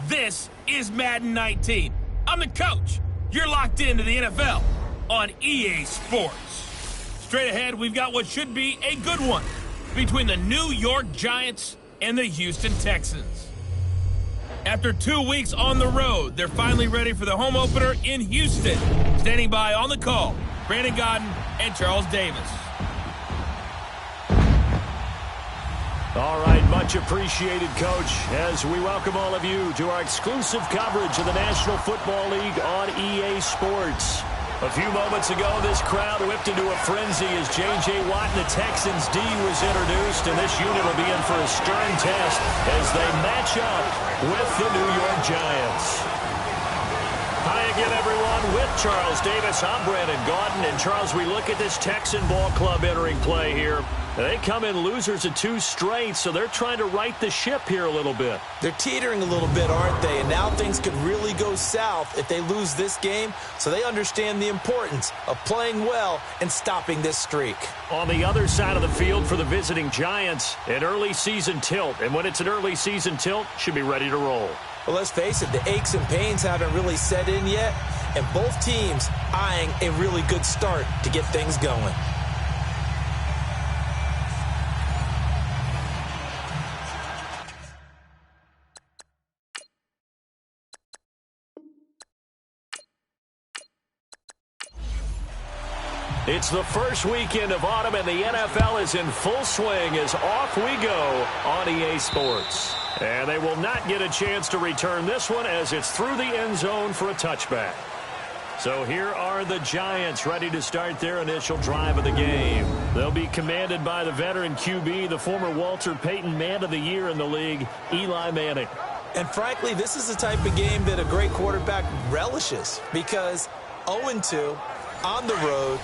This is Madden 19. I'm the coach. You're locked into the NFL on EA Sports. Straight ahead, we've got what should be a good one between the New York Giants and the Houston Texans. After 2 weeks on the road, they're finally ready for the home opener in Houston. Standing by on the call, Brandon Godden and Charles Davis. All right, much appreciated, Coach, as we welcome all of you to our exclusive coverage of the National Football League on EA Sports. A few moments ago, this crowd whipped into a frenzy as J.J. Watt and the Texans D was introduced, and this unit will be in for a stern test as they match up with the New York Giants. Hi again, everyone. With Charles Davis, I'm Brandon Gaudin. And, Charles, we look at this Texan ball club entering play here. They come in losers of 2 straight, so they're trying to right the ship here a little bit. They're teetering a little bit, aren't they? And now things could really go south if they lose this game, so they understand the importance of playing well and stopping this streak. On the other side of the field for the visiting Giants, an early season tilt. And when it's an early season tilt, should be ready to roll. Well, let's face it, the aches and pains haven't really set in yet, and both teams eyeing a really good start to get things going. It's the first weekend of autumn, and the NFL is in full swing as off we go on EA Sports. And they will not get a chance to return this one as it's through the end zone for a touchback. So here are the Giants ready to start their initial drive of the game. They'll be commanded by the veteran QB, the former Walter Payton Man of the Year in the league, Eli Manning. And frankly, this is the type of game that a great quarterback relishes because 0-2 on the road,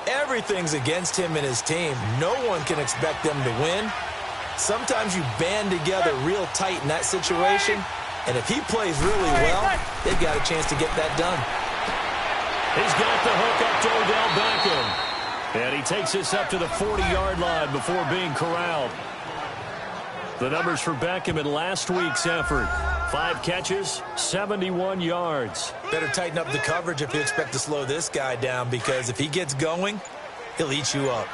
everything's against him and his team. No one can expect them to win. Sometimes you band together real tight in that situation, and if he plays really well, they've got a chance to get that done. He's got the hook up to Odell Beckham. And he takes this up to the 40-yard line before being corralled. The numbers for Beckham in last week's effort. 5 catches, 71 yards. Better tighten up the coverage if you expect to slow this guy down, because if he gets going, he'll eat you up.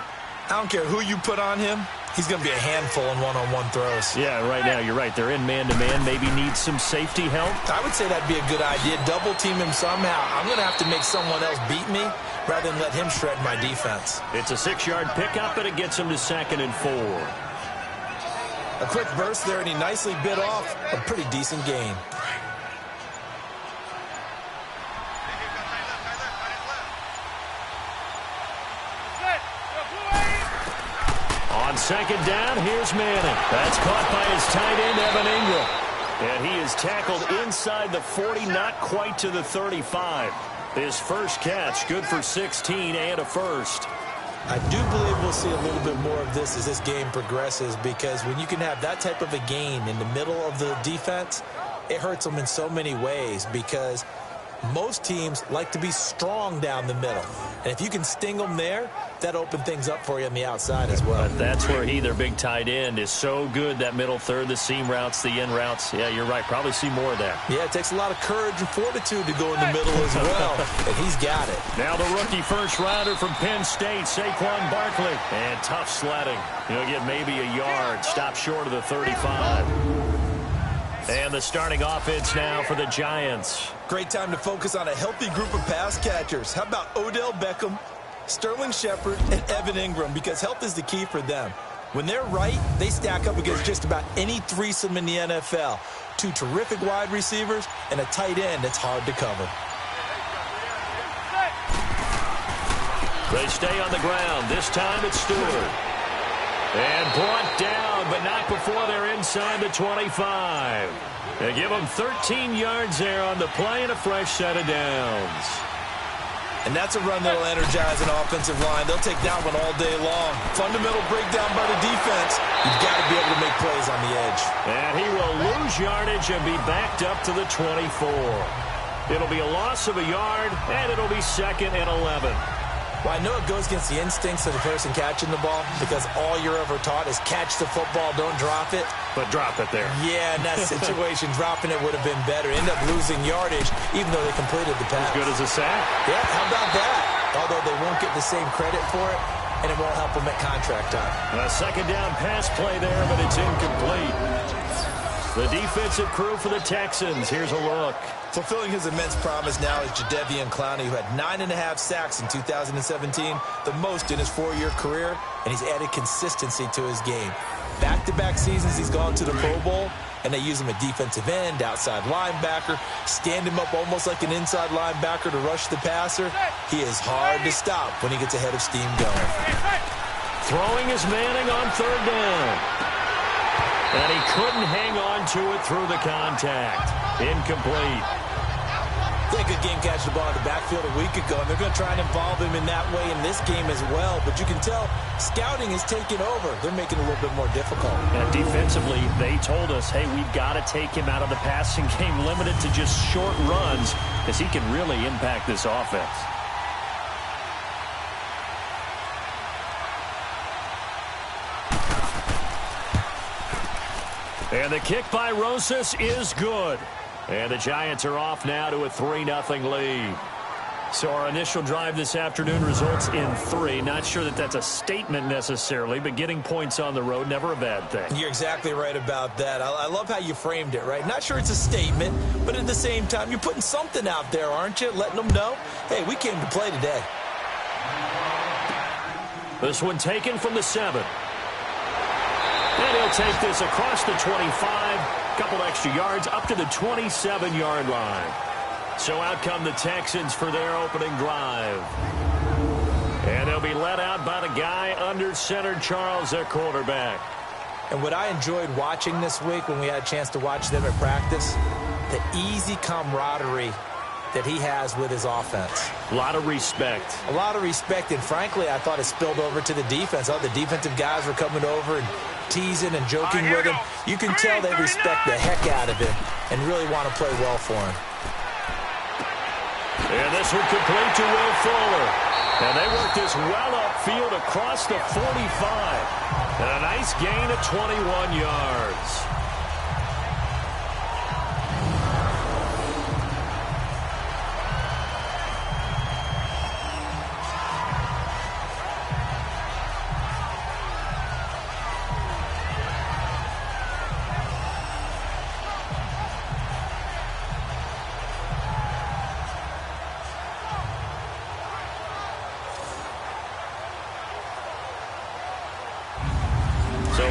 I don't care who you put on him, he's going to be a handful in one-on-one throws. Yeah, right now, you're right. They're in man-to-man. Maybe need some safety help. I would say that'd be a good idea. Double-team him somehow. I'm going to have to make someone else beat me rather than let him shred my defense. It's a 6-yard pickup, and it gets him to 2nd and 4. A quick burst there, and he nicely bit off a pretty decent gain. On 2nd down, here's Manning. That's caught by his tight end, Evan Ingram. And he is tackled inside the 40, not quite to the 35. His first catch, good for 16 and a first. I do believe we'll see a little bit more of this as this game progresses, because when you can have that type of a gain in the middle of the defense, it hurts them in so many ways, because most teams like to be strong down the middle. And if you can sting them there, that opens things up for you on the outside as well. But that's where their big tight end, is so good, that middle third, the seam routes, the in routes. Yeah, you're right. Probably see more of that. Yeah, it takes a lot of courage and fortitude to go in the middle as well, and he's got it. Now the rookie first-rounder from Penn State, Saquon Barkley. And tough sledding. He'll get maybe a yard, stop short of the 35. And the starting offense now for the Giants. Great time to focus on a healthy group of pass catchers. How about Odell Beckham, Sterling Shepard, and Evan Ingram? Because health is the key for them. When they're right, they stack up against just about any threesome in the NFL. 2 terrific wide receivers and a tight end that's hard to cover. They stay on the ground. This time it's Stewart. And brought down, but not before they're inside the 25. They give them 13 yards there on the play and a fresh set of downs. And that's a run that will energize an offensive line. They'll take that one all day long. Fundamental breakdown by the defense. You've got to be able to make plays on the edge. And he will lose yardage and be backed up to the 24. It'll be a loss of a yard, and it'll be 2nd and 11. Well, I know it goes against the instincts of the person catching the ball because all you're ever taught is catch the football, don't drop it. But drop it there. Yeah, in that situation, dropping it would have been better. End up losing yardage, even though they completed the pass. As good as a sack. Yeah, how about that? Although they won't get the same credit for it, and it won't help them at contract time. A second down pass play there, but it's incomplete. The defensive crew for the Texans. Here's a look. Fulfilling his immense promise now is Jadeveon Clowney, who had 9.5 sacks in 2017, the most in his 4-year career, and he's added consistency to his game. Back-to-back seasons, he's gone to the Pro Bowl, and they use him at defensive end, outside linebacker, stand him up almost like an inside linebacker to rush the passer. He is hard to stop when he gets a head of steam going. Throwing is Manning on third down. And he couldn't hang on to it through the contact. Incomplete. They could game catch the ball in the backfield a week ago, and they're going to try and involve him in that way in this game as well. But you can tell scouting is taking over. They're making it a little bit more difficult. And defensively, they told us, hey, we've got to take him out of the passing game, limited to just short runs, because he can really impact this offense. And the kick by Rosas is good. And the Giants are off now to a 3-0 lead. So our initial drive this afternoon results in 3. Not sure that that's a statement necessarily, but getting points on the road, never a bad thing. You're exactly right about that. I love how you framed it, right? Not sure it's a statement, but at the same time, you're putting something out there, aren't you? Letting them know, hey, we came to play today. This one taken from the 7. And he'll take this across the 25, couple extra yards up to the 27-yard line. So out come the Texans for their opening drive. And they'll be led out by the guy under center, Charles, their quarterback. And what I enjoyed watching this week when we had a chance to watch them at practice, the easy camaraderie that he has with his offense. A lot of respect. A lot of respect, and frankly, I thought it spilled over to the defense. All the defensive guys were coming over and teasing and joking with him. You can tell they respect the heck out of him and really want to play well for him. And this one complete to Will Fuller. And they work this well upfield across the 45. And a nice gain of 21 yards.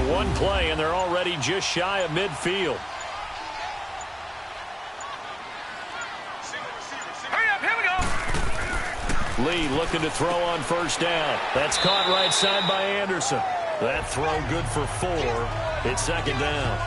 One play, and they're already just shy of midfield. Hurry up, here we go. Lee looking to throw on first down. That's caught right side by Anderson. That throw good for 4. It's second down.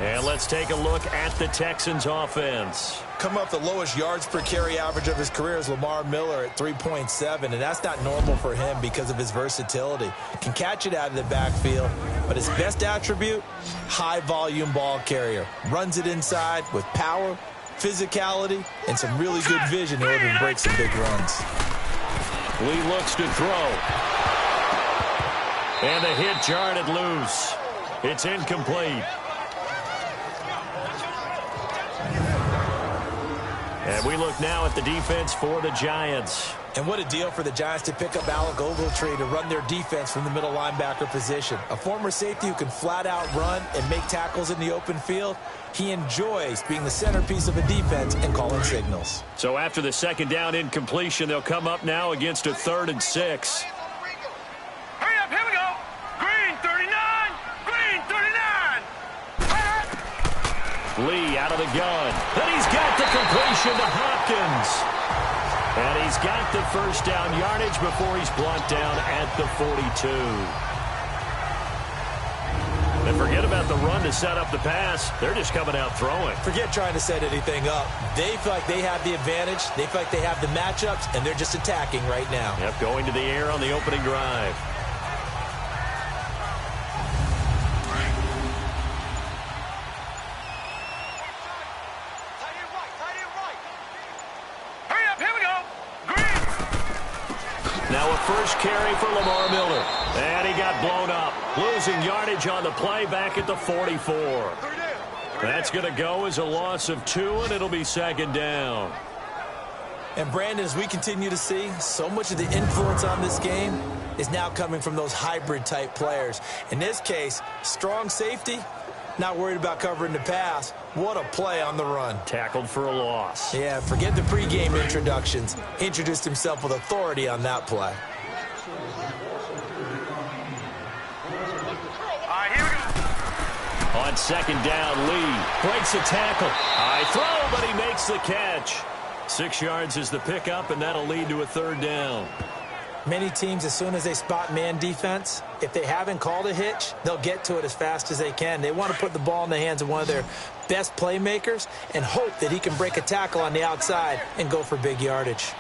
And let's take a look at the Texans offense. Come up the lowest yards per carry average of his career is Lamar Miller at 3.7, and that's not normal for him because of his versatility. Can catch it out of the backfield, but his best attribute, high-volume ball carrier. Runs it inside with power, physicality, and some really good vision in order to break some big runs. Lee looks to throw. And the hit jarred it loose. It's incomplete. And we look now at the defense for the Giants. And what a deal for the Giants to pick up Alec Ogletree to run their defense from the middle linebacker position. A former safety who can flat out run and make tackles in the open field. He enjoys being the centerpiece of a defense and calling signals. So after the second down incompletion, they'll come up now against a 3rd and 6. Hurry up, here we go. Green 39, green 39. Lee out of the gun. And he's got the completion to Hopkins. And he's got the first down yardage before he's brought down at the 42. And forget about the run to set up the pass. They're just coming out throwing. Forget trying to set anything up. They feel like they have the advantage. They feel like they have the matchups, and they're just attacking right now. Yep, going to the air on the opening drive. Hurry up, here we go. a first carry for Lamar Miller. And he got blown up, losing yardage on the play back at the 44. That's going to go as a loss of 2, and it'll be second down. And, Brandon, as we continue to see, so much of the influence on this game is now coming from those hybrid-type players. In this case, strong safety, not worried about covering the pass. What a play on the run. Tackled for a loss. Yeah, forget the pregame introductions. Introduced himself with authority on that play. On second down, Lee breaks a tackle. High throw, but he makes the catch. 6 yards is the pickup, and that'll lead to a third down. Many teams, as soon as they spot man defense, if they haven't called a hitch, they'll get to it as fast as they can. They want to put the ball in the hands of one of their best playmakers and hope that he can break a tackle on the outside and go for big yardage.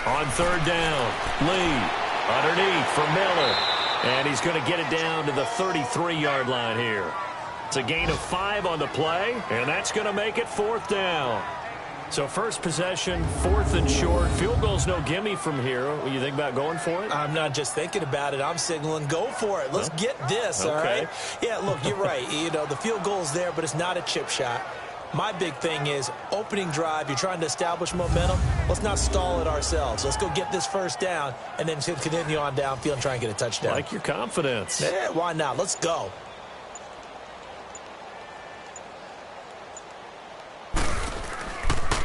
On third down, Lee underneath for Miller. And he's going to get it down to the 33-yard line here. It's a gain of 5 on the play, and that's going to make it fourth down. So first possession, 4th and short. Field goal's no gimme from here. What do you think about going for it? I'm not just thinking about it. I'm signaling go for it. Let's get this, all right? Yeah, look, you're right. You know, the field goal's there, but it's not a chip shot. My big thing is opening drive. You're trying to establish momentum. Let's not stall it ourselves. Let's go get this first down and then continue on downfield and try and get a touchdown. Like your confidence. Yeah, why not? Let's go.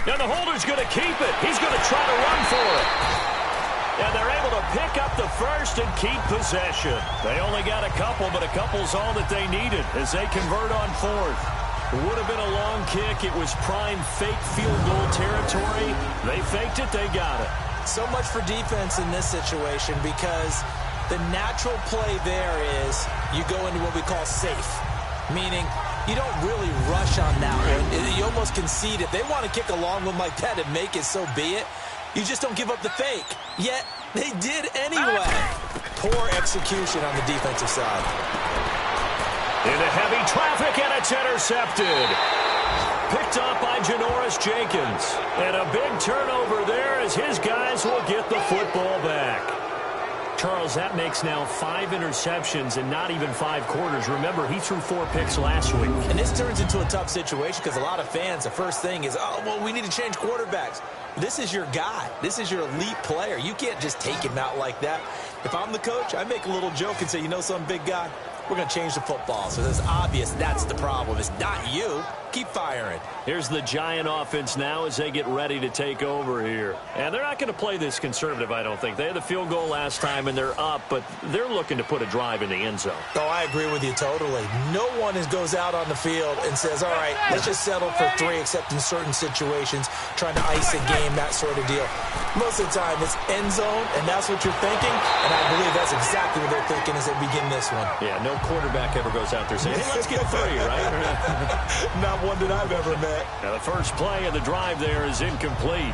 And the holder's going to keep it. He's going to try to run for it. And they're able to pick up the first and keep possession. They only got a couple, but a couple's all that they needed as they convert on 4th. It would have been a long kick. It was prime fake field goal territory. They faked it. They got it. So much for defense in this situation because the natural play there is you go into what we call safe, meaning you don't really rush on that one. You almost concede. If they want to kick a long one like that and make it, so be it. You just don't give up the fake. Yet, they did anyway. Poor execution on the defensive side. Into heavy traffic, and it's intercepted. Picked up by Janoris Jenkins. And a big turnover there as his guys will get the football back. Charles, that makes now 5 interceptions in not even 5 quarters. Remember, he threw 4 picks last week. And this turns into a tough situation because a lot of fans, the first thing is, oh, well, we need to change quarterbacks. This is your guy. This is your elite player. You can't just take him out like that. If I'm the coach, I make a little joke and say, you know some big guy? We're going to change the football. So it's obvious that's the problem. It's not you. Keep firing. Here's the Giant offense now as they get ready to take over here. And they're not going to play this conservative, I don't think. They had the field goal last time, and they're up, but they're looking to put a drive in the end zone. Oh, I agree with you totally. No one goes out on the field and says, all right, let's just settle for 3, except in certain situations, trying to ice a game, that sort of deal. Most of the time, it's end zone, and that's what you're thinking, and I believe that's exactly what they're thinking as they begin this one. Yeah, no quarterback ever goes out there saying, hey, let's get 3, right? Not one that I've ever met. Now, the first play of the drive there is incomplete.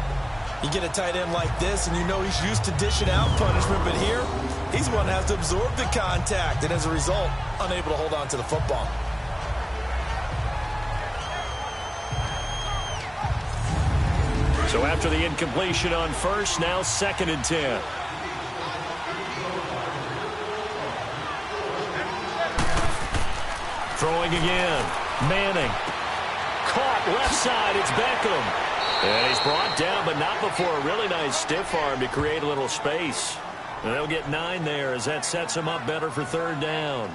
You get a tight end like this, and you know he's used to dishing out punishment, but here, he's one that has to absorb the contact, and as a result, unable to hold on to the football. So after the incompletion on first, now 2nd and 10. Throwing again. Manning. Caught left side. It's Beckham. And he's brought down, but not before a really nice stiff arm to create a little space. And they'll get 9 there as that sets him up better for 3rd down.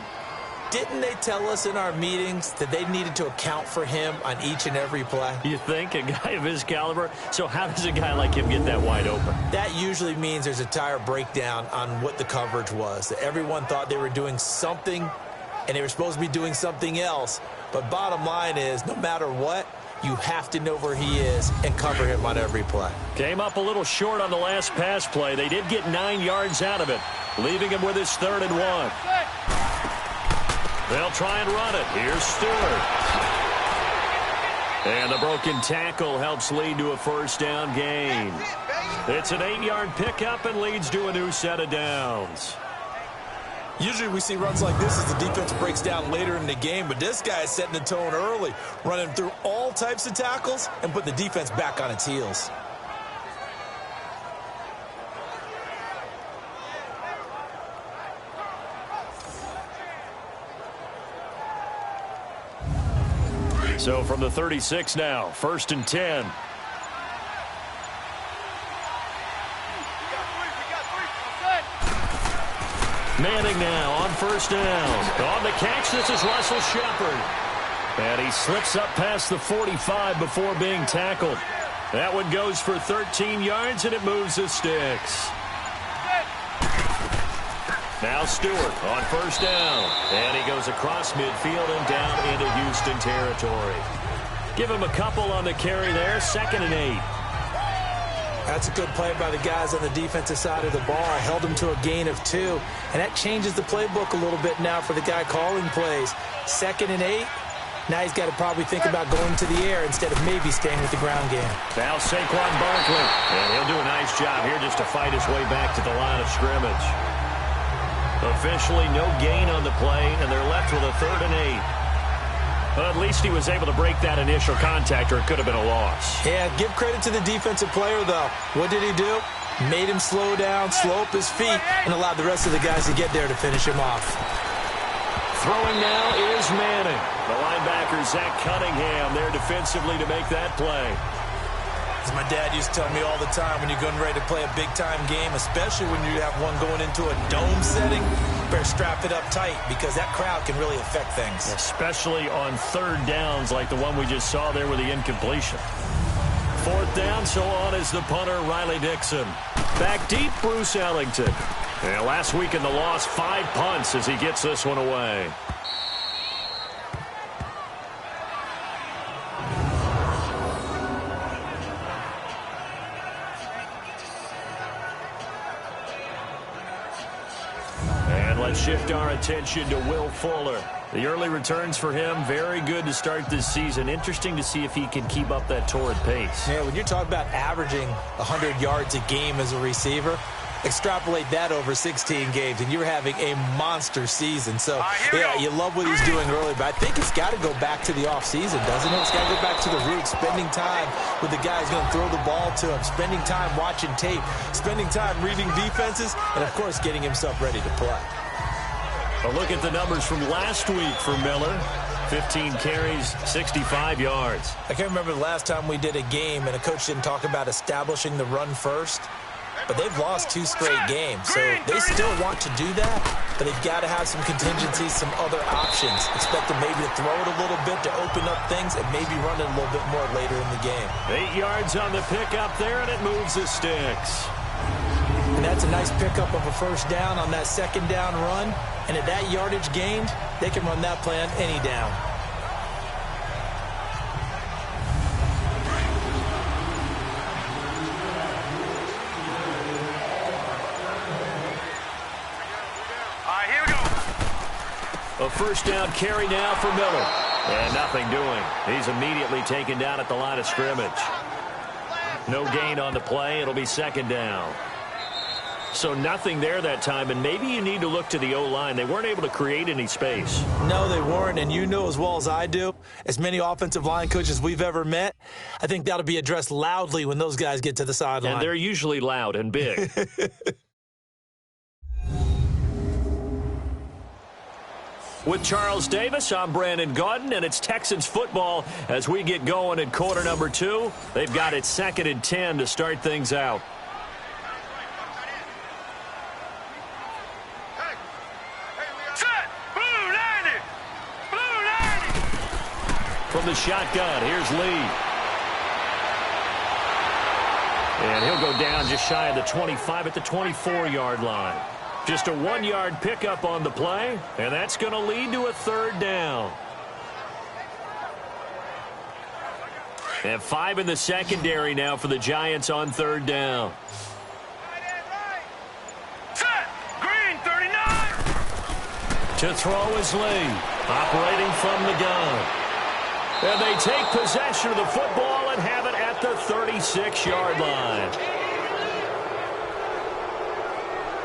Didn't they tell us in our meetings that they needed to account for him on each and every play? You think? A guy of his caliber? So how does a guy like him get that wide open? That usually means there's a tire breakdown on what the coverage was. That everyone thought they were doing something, and they were supposed to be doing something else. But bottom line is, no matter what, you have to know where he is and cover him on every play. Came up a little short on the last pass play. They did get 9 yards out of it, leaving him with his 3rd and 1. They'll try and run it. Here's Stewart. And the broken tackle helps lead to a 1st down gain. It's an 8-yard pickup and leads to a new set of downs. Usually we see runs like this as the defense breaks down later in the game, but this guy is setting the tone early, running through all types of tackles and putting the defense back on its heels. So from the 36 now, 1st and 10. Manning now on 1st down. On the catch, this is Russell Shepard. And he slips up past the 45 before being tackled. That one goes for 13 yards, and it moves the sticks. Now Stewart on 1st down. And he goes across midfield and down into Houston territory. Give him a couple on the carry there, 2nd and 8. That's a good play by the guys on the defensive side of the ball. Held him to a gain of 2. And that changes the playbook a little bit now for the guy calling plays. 2nd and 8. Now he's got to probably think about going to the air instead of maybe staying with the ground game. Now Saquon Barkley. And he'll do a nice job here just to fight his way back to the line of scrimmage. Officially no gain on the play, and they're left with a 3rd and 8. Well, at least he was able to break that initial contact, or it could have been a loss. Yeah, give credit to the defensive player, though. What did he do? Made him slow down, slow up his feet, and allowed the rest of the guys to get there to finish him off. Throwing now is Manning. The linebacker, Zach Cunningham, there defensively to make that play. As my dad used to tell me all the time, when you're getting ready to play a big-time game, especially when you have one going into a dome setting, you better strap it up tight because that crowd can really affect things. Especially on 3rd downs like the one we just saw there with the incompletion. 4th down, so on is the punter, Riley Dixon. Back deep, Bruce Ellington. And last week in the loss, 5 punts as he gets this one away. Shift our attention to Will Fuller. The early returns for him, very good to start this season. Interesting to see if he can keep up that torrid pace. Yeah, when you're talking about averaging 100 yards a game as a receiver, extrapolate that over 16 games, and you're having a monster season. So, yeah, you love what he's doing early, but I think it's got to go back to the offseason, doesn't it? It's got to go back to the roots, spending time with the guy who's going to throw the ball to him, spending time watching tape, spending time reading defenses, and, of course, getting himself ready to play. A look at the numbers from last week for Miller. 15 carries, 65 yards. I can't remember the last time we did a game and a coach didn't talk about establishing the run first. But they've lost 2 straight games, so they still want to do that. But they've got to have some contingencies, some other options. Expect them maybe to throw it a little bit to open up things and maybe run it a little bit more later in the game. 8 yards on the pickup there, and it moves the sticks. And that's a nice pickup of a 1st down on that 2nd down run. And at that yardage gained, they can run that play on any down. All right, here we go. A 1st down carry now for Miller. And nothing doing. He's immediately taken down at the line of scrimmage. No gain on the play. It'll be 2nd down. So nothing there that time, and maybe you need to look to the O-line. They weren't able to create any space. No, they weren't, and you know as well as I do, as many offensive line coaches we've ever met, I think that'll be addressed loudly when those guys get to the sideline. And they're usually loud and big. With Charles Davis, I'm Brandon Gaudin, and it's Texans football as we get going in quarter number 2. They've got it 2nd and 10 to start things out. From the shotgun, here's Lee. And he'll go down just shy of the 25 at the 24-yard line. Just a 1-yard pickup on the play, and that's going to lead to a 3rd down. And 5 in the secondary now for the Giants on 3rd down. Set! Green, 39! To throw is Lee, operating from the gun. And they take possession of the football and have it at the 36-yard line.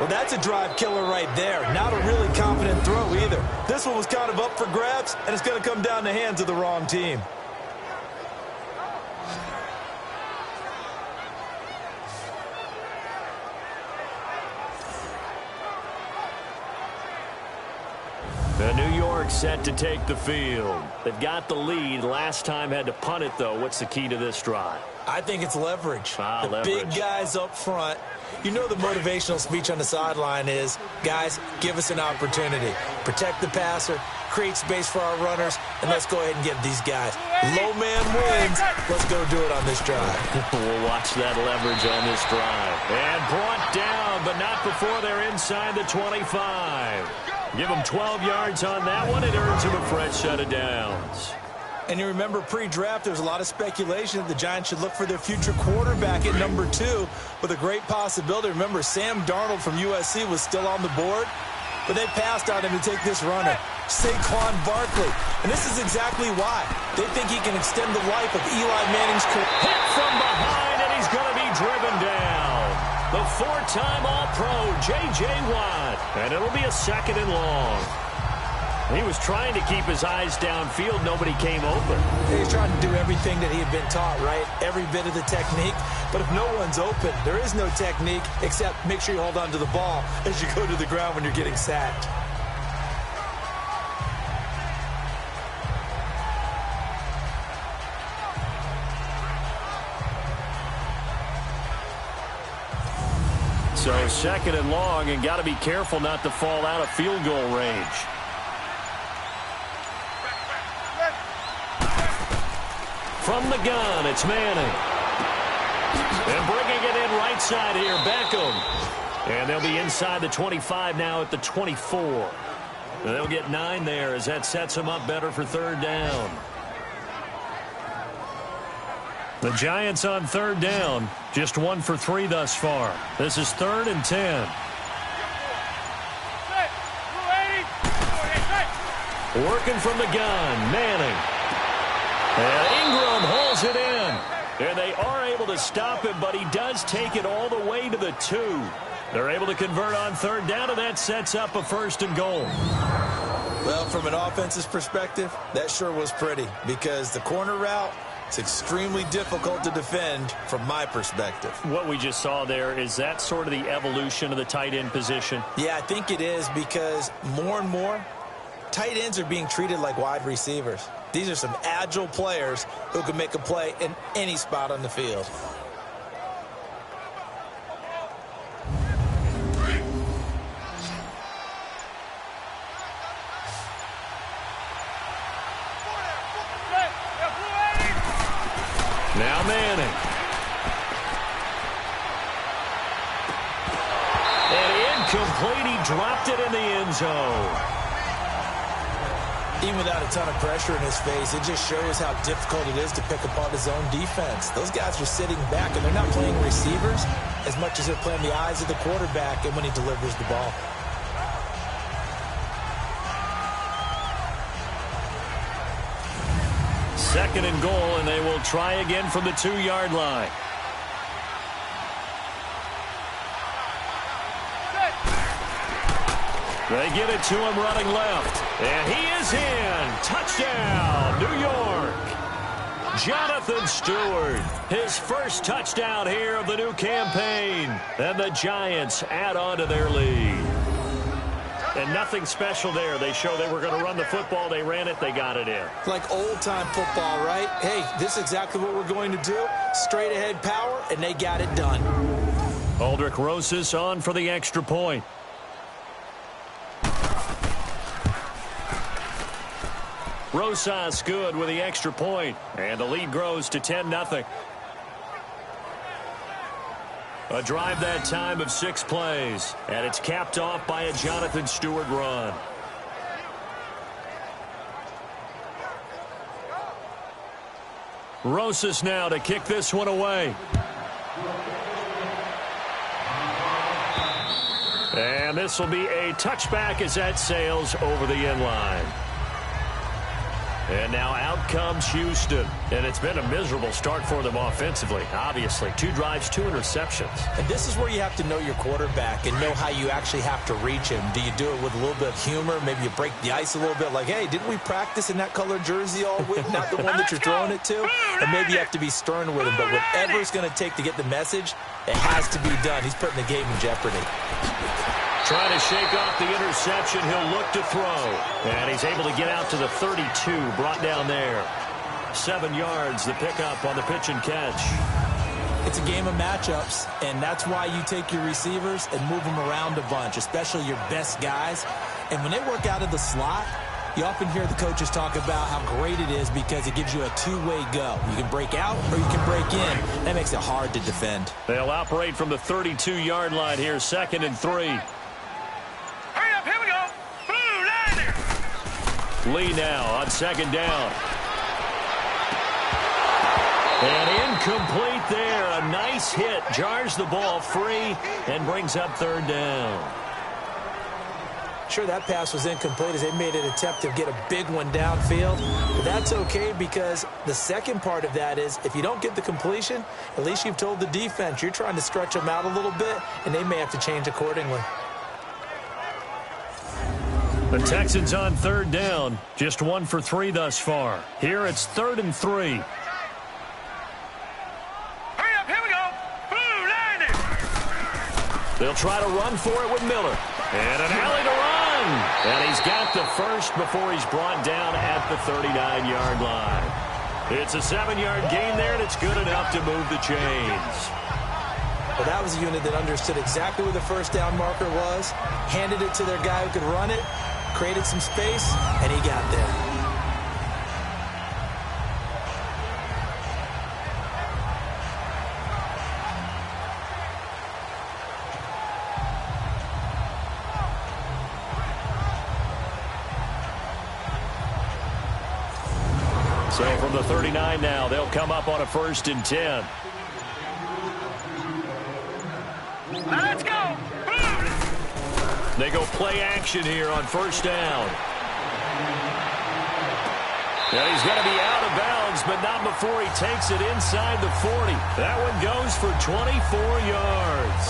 Well, that's a drive killer right there. Not a really confident throw either. This one was kind of up for grabs, and it's going to come down the hands of the wrong team. New York set to take the field. They've got the lead. Last time had to punt it, though. What's the key to this drive? I think it's leverage. Leverage. Big guys up front. You know the motivational speech on the sideline is, guys, give us an opportunity. Protect the passer, create space for our runners, and let's go ahead and get these guys. Low man wins. Let's go do it on this drive. We'll watch that leverage on this drive. And brought down, but not before they're inside the 25. Give them 12 yards on that one. It earns them a fresh set of downs. And you remember pre-draft, there was a lot of speculation that the Giants should look for their future quarterback at number 2 with a great possibility. Remember, Sam Darnold from USC was still on the board, but they passed on him to take this runner, Saquon Barkley. And this is exactly why. They think he can extend the life of Eli Manning's career. Hit from behind, and he's going to be driven down. The 4-time All-Pro, J.J. Watt. And it'll be a 2nd and long. He was trying to keep his eyes downfield. Nobody came open. He was trying to do everything that he had been taught, right? Every bit of the technique. But if no one's open, there is no technique except make sure you hold on to the ball as you go to the ground when you're getting sacked. So 2nd and long, and got to be careful not to fall out of field goal range. From the gun, it's Manning. And bringing it in right side here, Beckham. And they'll be inside the 25 now at the 24. And they'll get 9 there as that sets them up better for 3rd down. The Giants on 3rd down, just 1 for 3 thus far. This is 3rd and 10. Working from the gun, Manning. And Ingram holds it in. And they are able to stop him, but he does take it all the way to the 2. They're able to convert on 3rd down, and that sets up a 1st and goal. Well, from an offensive perspective, that sure was pretty because the corner route, it's extremely difficult to defend from my perspective. What we just saw there, is that sort of the evolution of the tight end position? Yeah, I think it is because more and more, tight ends are being treated like wide receivers. These are some agile players who can make a play in any spot on the field. Now Manning. And incomplete. He dropped it in the end zone. Even without a ton of pressure in his face, it just shows how difficult it is to pick apart his own defense. Those guys are sitting back, and they're not playing receivers as much as they're playing the eyes of the quarterback and when he delivers the ball. Second and goal, and they will try again from the 2-yard line. They get it to him running left. And he is in. Touchdown, New York. Jonathan Stewart, his first touchdown here of the new campaign. And the Giants add on to their lead. And nothing special there. They show they were going to run the football. They ran it. They got it in. Like old-time football, right? Hey, this is exactly what we're going to do. Straight ahead power, and they got it done. Aldrich Rosas on for the extra point. Rosas good with the extra point, and the lead grows to 10-0. A drive that time of 6 plays, and it's capped off by a Jonathan Stewart run. Rosas now to kick this one away. And this will be a touchback as that sails over the end line. And now out comes Houston. And it's been a miserable start for them offensively, obviously. 2 drives, 2 interceptions. And this is where you have to know your quarterback and know how you actually have to reach him. Do you do it with a little bit of humor? Maybe you break the ice a little bit like, hey, didn't we practice in that colored jersey all week? Not the one that you're throwing it to? Or maybe you have to be stern with him. But whatever it's going to take to get the message, it has to be done. He's putting the game in jeopardy. Trying to shake off the interception. He'll look to throw. And he's able to get out to the 32, brought down there. 7 yards, the pickup on the pitch and catch. It's a game of matchups, and that's why you take your receivers and move them around a bunch, especially your best guys. And when they work out of the slot, you often hear the coaches talk about how great it is because it gives you a two-way go. You can break out or you can break in. That makes it hard to defend. They'll operate from the 32-yard line here, 2nd and 3. Hurry up, here we go. Blue line. Lee now on 2nd down. And incomplete there. A nice hit. Jars the ball free and brings up 3rd down. Sure, that pass was incomplete as they made an attempt to get a big one downfield. But that's okay because the second part of that is if you don't get the completion, at least you've told the defense you're trying to stretch them out a little bit, and they may have to change accordingly. The Texans on 3rd down. Just 1 for 3 thus far. Here it's 3rd and 3. Hurry up, here we go. Blue line. They'll try to run for it with Miller. And an alley to run. And he's got the first before he's brought down at the 39-yard line. It's a 7-yard gain there, and it's good enough to move the chains. Well, that was a unit that understood exactly where the first down marker was, handed it to their guy who could run it, created some space, and he got there. So from the 39 now, they'll come up on a 1st and 10. Now let's go. They go play action here on 1st down. And he's going to be out of bounds, but not before he takes it inside the 40. That one goes for 24 yards.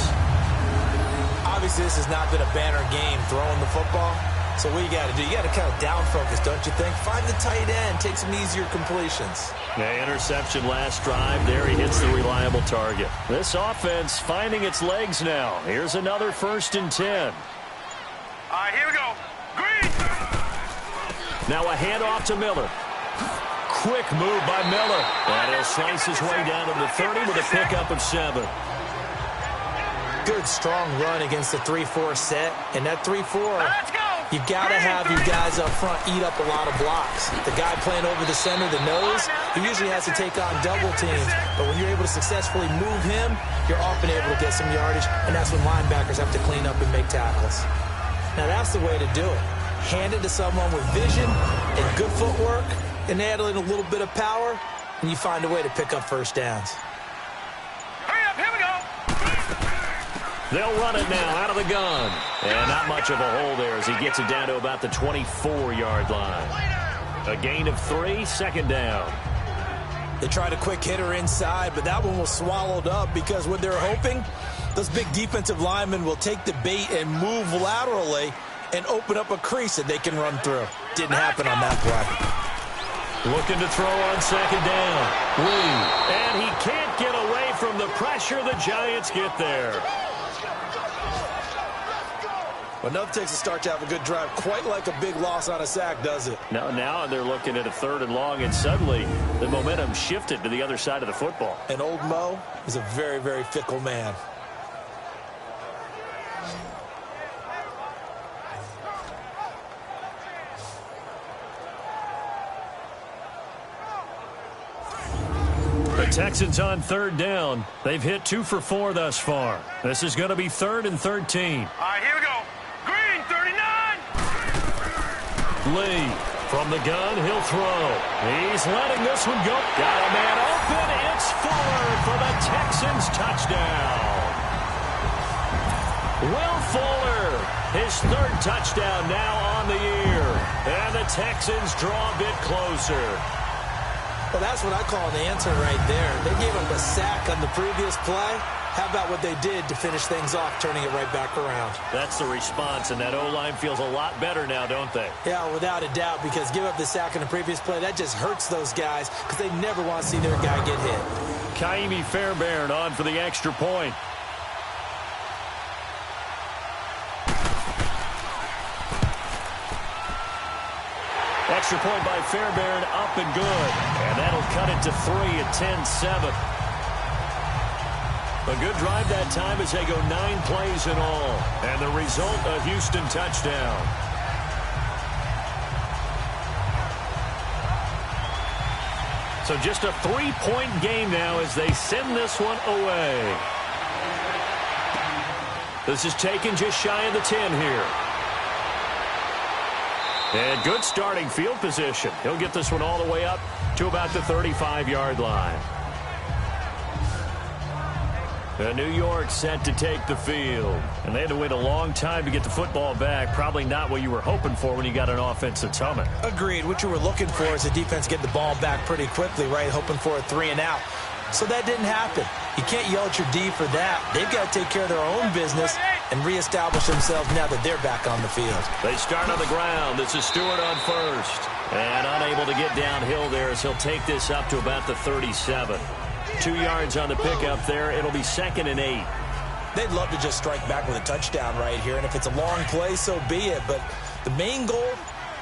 Obviously, this has not been a banner game throwing the football. So what you got to do, you got to kind of down focus, don't you think? Find the tight end, take some easier completions. Yeah, interception last drive. There he hits the reliable target. This offense finding its legs now. Here's another 1st and 10. All right, here we go. Green. Now a handoff to Miller. Quick move by Miller. And he'll slice his way down to the 30 with a pickup of 7. Good, strong run against the 3-4 set. And that 3-4, Let's go. you've got to have your guys up front eat up a lot of blocks. The guy playing over the center, the nose, he usually has to take on double teams. But when you're able to successfully move him, you're often able to get some yardage, and that's when linebackers have to clean up and make tackles. Now, that's the way to do it. Hand it to someone with vision and good footwork, and add in a little bit of power, and you find a way to pick up 1st downs. Hurry up, here we go. They'll run it now out of the gun. And not much of a hole there as he gets it down to about the 24-yard line. A gain of 3, 2nd down. They tried a quick hitter inside, but that one was swallowed up because what they're hoping, those big defensive linemen will take the bait and move laterally and open up a crease that they can run through. Didn't happen on that play. Looking to throw on 2nd down. Lee. And he can't get away from the pressure. The Giants get there. Well, nothing takes a start to have a good drive, quite like a big loss on a sack, does it? Now they're looking at a 3rd and long, and suddenly the momentum shifted to the other side of the football. And old Mo is a very, very fickle man. The Texans on 3rd down. They've hit 2 for 4 thus far. This is going to be 3rd and 13. All right, here we go. Green, 39. Lee from the gun. He'll throw. He's letting this one go. Got a man open. It's Fuller for the Texans touchdown. Will Fuller, his 3rd touchdown now on the year. And the Texans draw a bit closer. Well, that's what I call an answer right there. They gave up a sack on the previous play. How about what they did to finish things off, turning it right back around? That's the response, and that O-line feels a lot better now, don't they? Yeah, without a doubt, because give up the sack on the previous play, that just hurts those guys because they never want to see their guy get hit. Kaimi Fairbairn on for the extra point. Extra point by Fairbairn, up and good. And that'll cut it to 3 at 10-7. A good drive that time as they go 9 plays in all. And the result, a Houston touchdown. So just a 3-point game now as they send this one away. This is taken just shy of the 10 here. And good starting field position. He'll get this one all the way up to about the 35-yard line. New York set to take the field. And they had to wait a long time to get the football back. Probably not what you were hoping for when you got an offense that's humming. Agreed. What you were looking for is the defense getting the ball back pretty quickly, right? Hoping for a 3-and-out. So that didn't happen. You can't yell at your D for that. They've got to take care of their own business and reestablish themselves now that they're back on the field. They start on the ground. This is Stewart on first. And unable to get downhill there as he'll take this up to about the 37. 2 yards on the pickup there. It'll be 2nd and 8. They'd love to just strike back with a touchdown right here. And if it's a long play, so be it. But the main goal,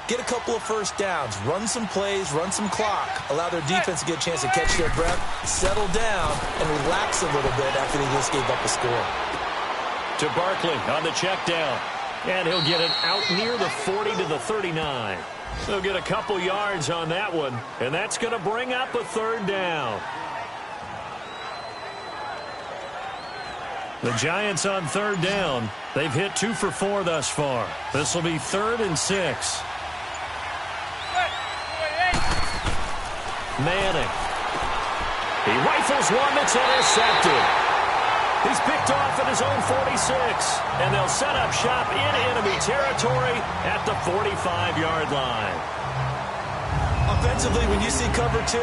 get a couple of first downs, run some plays, run some clock, allow their defense to get a chance to catch their breath, settle down, and relax a little bit after they just gave up a score. To Barkley on the check down. And he'll get it out near the 40 to the 39. They'll get a couple yards on that one. And that's going to bring up a 3rd down. The Giants on 3rd down. They've hit 2 for 4 thus far. This will be 3rd and 6. Manning. He rifles one that's intercepted. He's picked off at his own 46. And they'll set up shop in enemy territory at the 45-yard line. Offensively, when you see cover 2,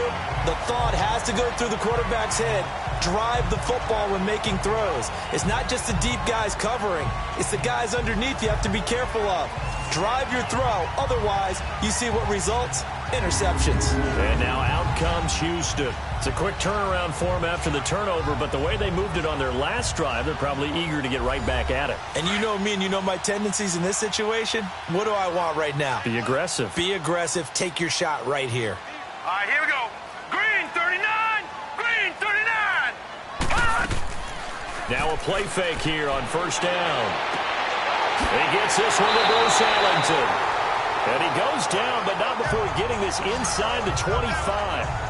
the thought has to go through the quarterback's head. Drive the football when making throws. It's not just the deep guys covering. It's the guys underneath you have to be careful of. Drive your throw. Otherwise, you see what results? Interceptions. And now out comes Houston. It's a quick turnaround for them after the turnover, but the way they moved it on their last drive, they're probably eager to get right back at it. And you know me and you know my tendencies in this situation. What do I want right now? Be aggressive. Be aggressive. Take your shot right here. All right, here we go. Green 39. Green 39. Now a play fake here on 1st down. He gets this one to Bruce Ellington. And he goes down, but not before getting this inside the 25.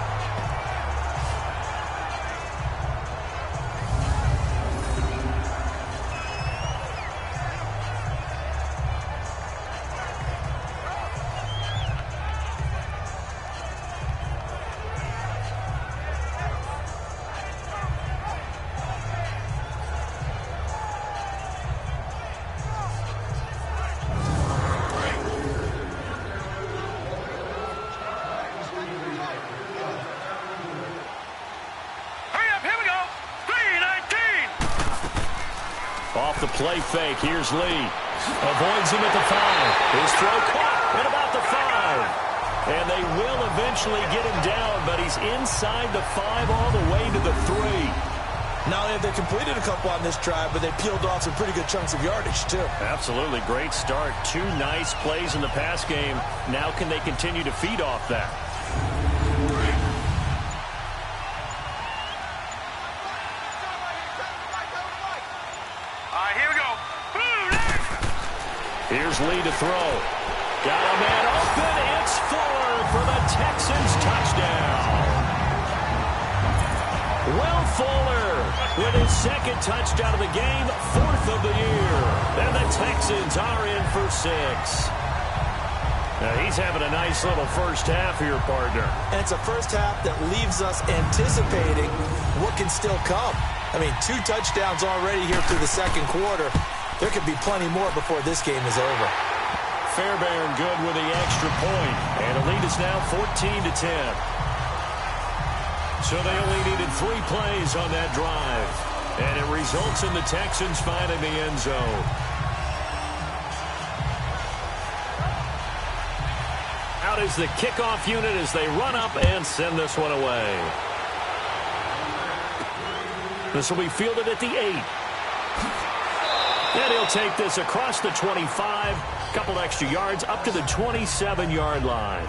Off the play fake, here's Lee. Avoids him at the 5. His throw caught at about the 5. And they will eventually get him down, but he's inside the 5 all the way to the 3. Not only have they completed a couple on this drive, but they peeled off some pretty good chunks of yardage, too. Absolutely. Great start. 2 nice plays in the pass game. Now can they continue to feed off that? Here's Lee to throw. Got a man open. It's Fuller for the Texans touchdown. Will Fuller with his 2nd touchdown of the game, 4th of the year. And the Texans are in for 6. Now he's having a nice little first half here, partner. And it's a first half that leaves us anticipating what can still come. I mean, 2 touchdowns already here through the 2nd quarter. There could be plenty more before this game is over. Fairbairn good with the extra point. And the lead is now 14-10. So they only needed 3 plays on that drive. And it results in the Texans finding the end zone. Out is the kickoff unit as they run up and send this one away. This will be fielded at the 8. And he'll take this across the 25, a couple extra yards up to the 27-yard line.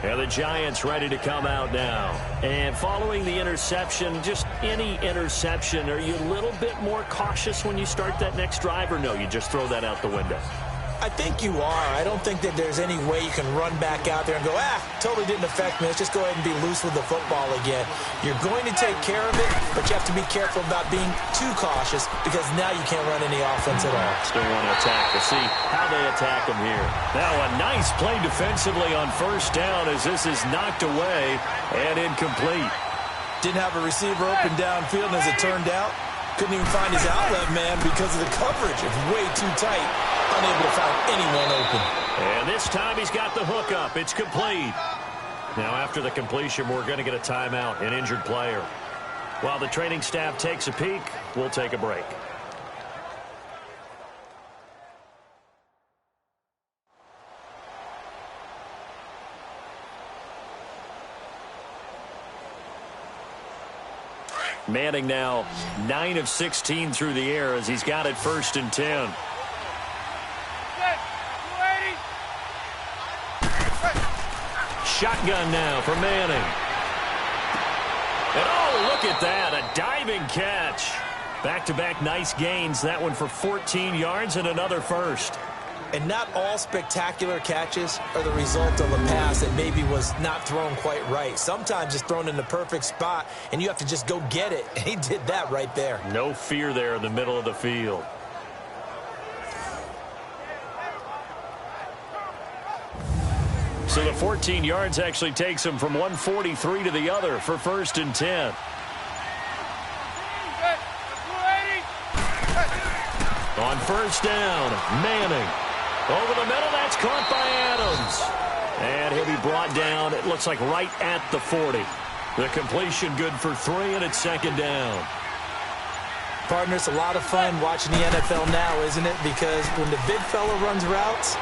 And the Giants ready to come out now. And following the interception, just any interception, are you a little bit more cautious when you start that next drive, or no, you just throw that out the window? I think you are. I don't think that there's any way you can run back out there and go, totally didn't affect me. Let's just go ahead and be loose with the football again. You're going to take care of it, but you have to be careful about being too cautious because now you can't run any offense at all. Still want to attack. We'll see how they attack them here. Now a nice play defensively on first down as this is knocked away and incomplete. Didn't have a receiver open downfield, and as it turned out, couldn't even find his outlet man because of the coverage. It's way too tight. Unable to find anyone open. And this time he's got the hook up. It's complete. Now after the completion, we're going to get a timeout, an injured player. While the training staff takes a peek, we'll take a break. Manning now 9 of 16 through the air as he's got it 1st and 10. Shotgun now for Manning. And oh, look at that, a diving catch. Back-to-back nice gains, that one for 14 yards and another first. And not all spectacular catches are the result of a pass that maybe was not thrown quite right. Sometimes it's thrown in the perfect spot, and you have to just go get it. And he did that right there. No fear there in the middle of the field. So the 14 yards actually takes him from 143 to the other for 1st and 10. On first down, Manning. Over the middle, that's caught by Adams. And he'll be brought down, it looks like right at the 40. The completion good for 3, and it's 2nd down. Partner, it's a lot of fun watching the NFL now, isn't it? Because when the big fella runs routes,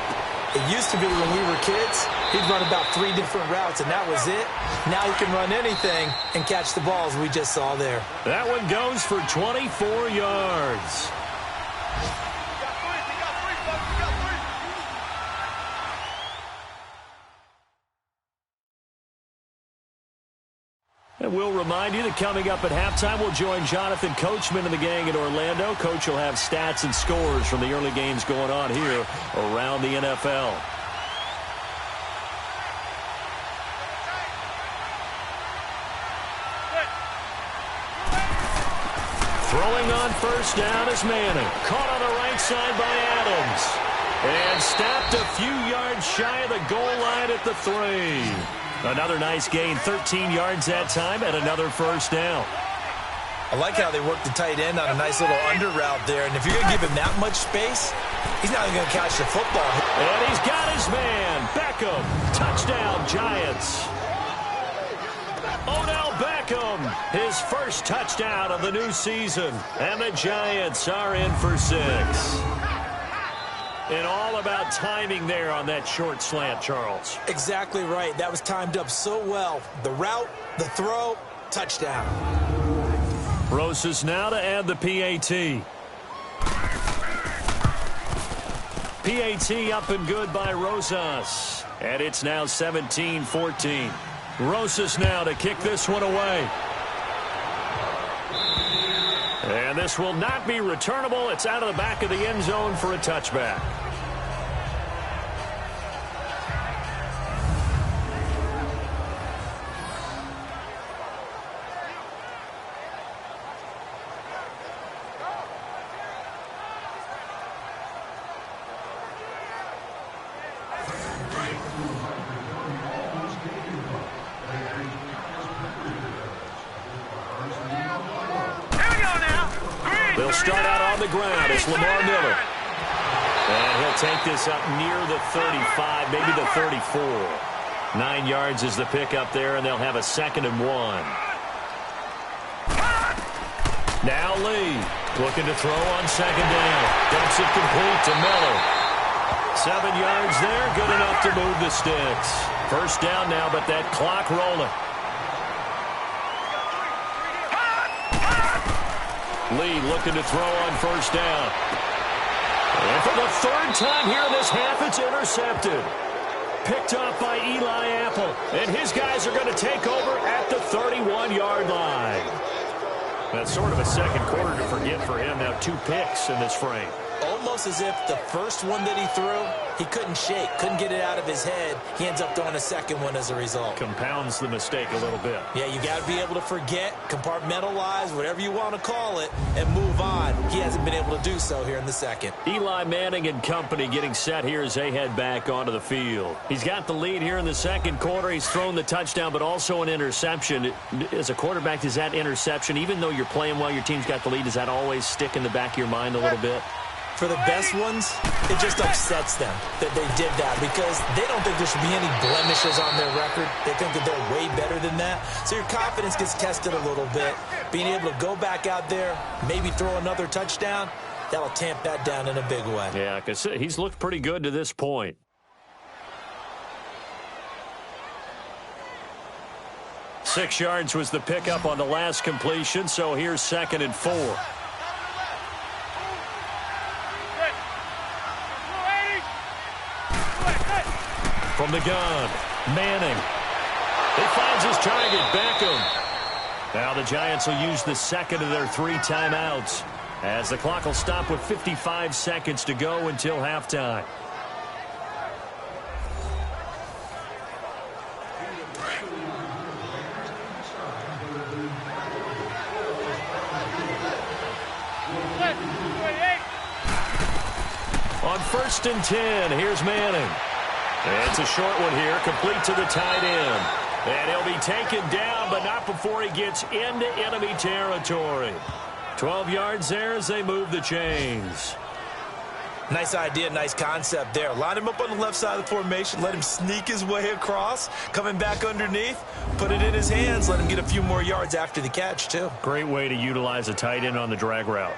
it used to be when we were kids, he'd run about 3 different routes, and that was it. Now he can run anything and catch the balls we just saw there. That one goes for 24 yards. And we'll remind you that coming up at halftime, we'll join Jonathan Coachman and the gang in Orlando. Coach will have stats and scores from the early games going on here around the NFL. Throwing on first down is Manning. Caught on the right side by Adams. And stopped a few yards shy of the goal line at the 3. Another nice gain, 13 yards that time, and another first down. I like how they work the tight end on a nice little under route there. And if you're going to give him that much space, he's not even going to catch the football. And he's got his man, Beckham. Touchdown, Giants. Odell Beckham, his first touchdown of the new season. And the Giants are in for 6. And all about timing there on that short slant, Charles. Exactly right. That was timed up so well. The route, the throw, touchdown. Rosas now to add the PAT. PAT up and good by Rosas. And it's now 17-14. Rosas now to kick this one away. And this will not be returnable. It's out of the back of the end zone for a touchback. They'll start out on the ground. It's Lamar Miller. And he'll take this up near the 35, maybe the 34. 9 yards is the pickup there, and they'll have a 2nd and 1. Now Lee looking to throw on 2nd down. Dumps it complete to Miller. 7 yards there, good enough to move the sticks. First down now, but that clock rolling. Lee looking to throw on first down. And for the third time here in this half, it's intercepted. Picked off by Eli Apple. And his guys are going to take over at the 31-yard line. That's sort of a second quarter to forget for him. Now 2 picks in this frame. Almost as if the first one that he threw, he couldn't shake, couldn't get it out of his head. He ends up throwing a second one as a result. Compounds the mistake a little bit. Yeah, you got to be able to forget, compartmentalize, whatever you want to call it, and move on. He hasn't been able to do so here in the second. Eli Manning and company getting set here as they head back onto the field. He's got the lead here in the second quarter. He's thrown the touchdown, but also an interception. As a quarterback, does that interception, even though you're playing well, your team's got the lead, does that always stick in the back of your mind a little bit? For the best ones, it just upsets them that they did that because they don't think there should be any blemishes on their record. They think that they're way better than that. So your confidence gets tested a little bit. Being able to go back out there, maybe throw another touchdown, that'll tamp that down in a big way. Yeah, because he's looked pretty good to this point. Six yards was the pickup on the last completion, so here's 2nd and 4. From the gun, Manning. He finds his target, Beckham. Now the Giants will use the second of their 3 timeouts as the clock will stop with 55 seconds to go until halftime. On 1st and 10, here's Manning. It's a short one here, complete to the tight end. And he'll be taken down, but not before he gets into enemy territory. 12 yards there as they move the chains. Nice idea, nice concept there. Line him up on the left side of the formation, let him sneak his way across, coming back underneath, put it in his hands, let him get a few more yards after the catch, too. Great way to utilize a tight end on the drag route.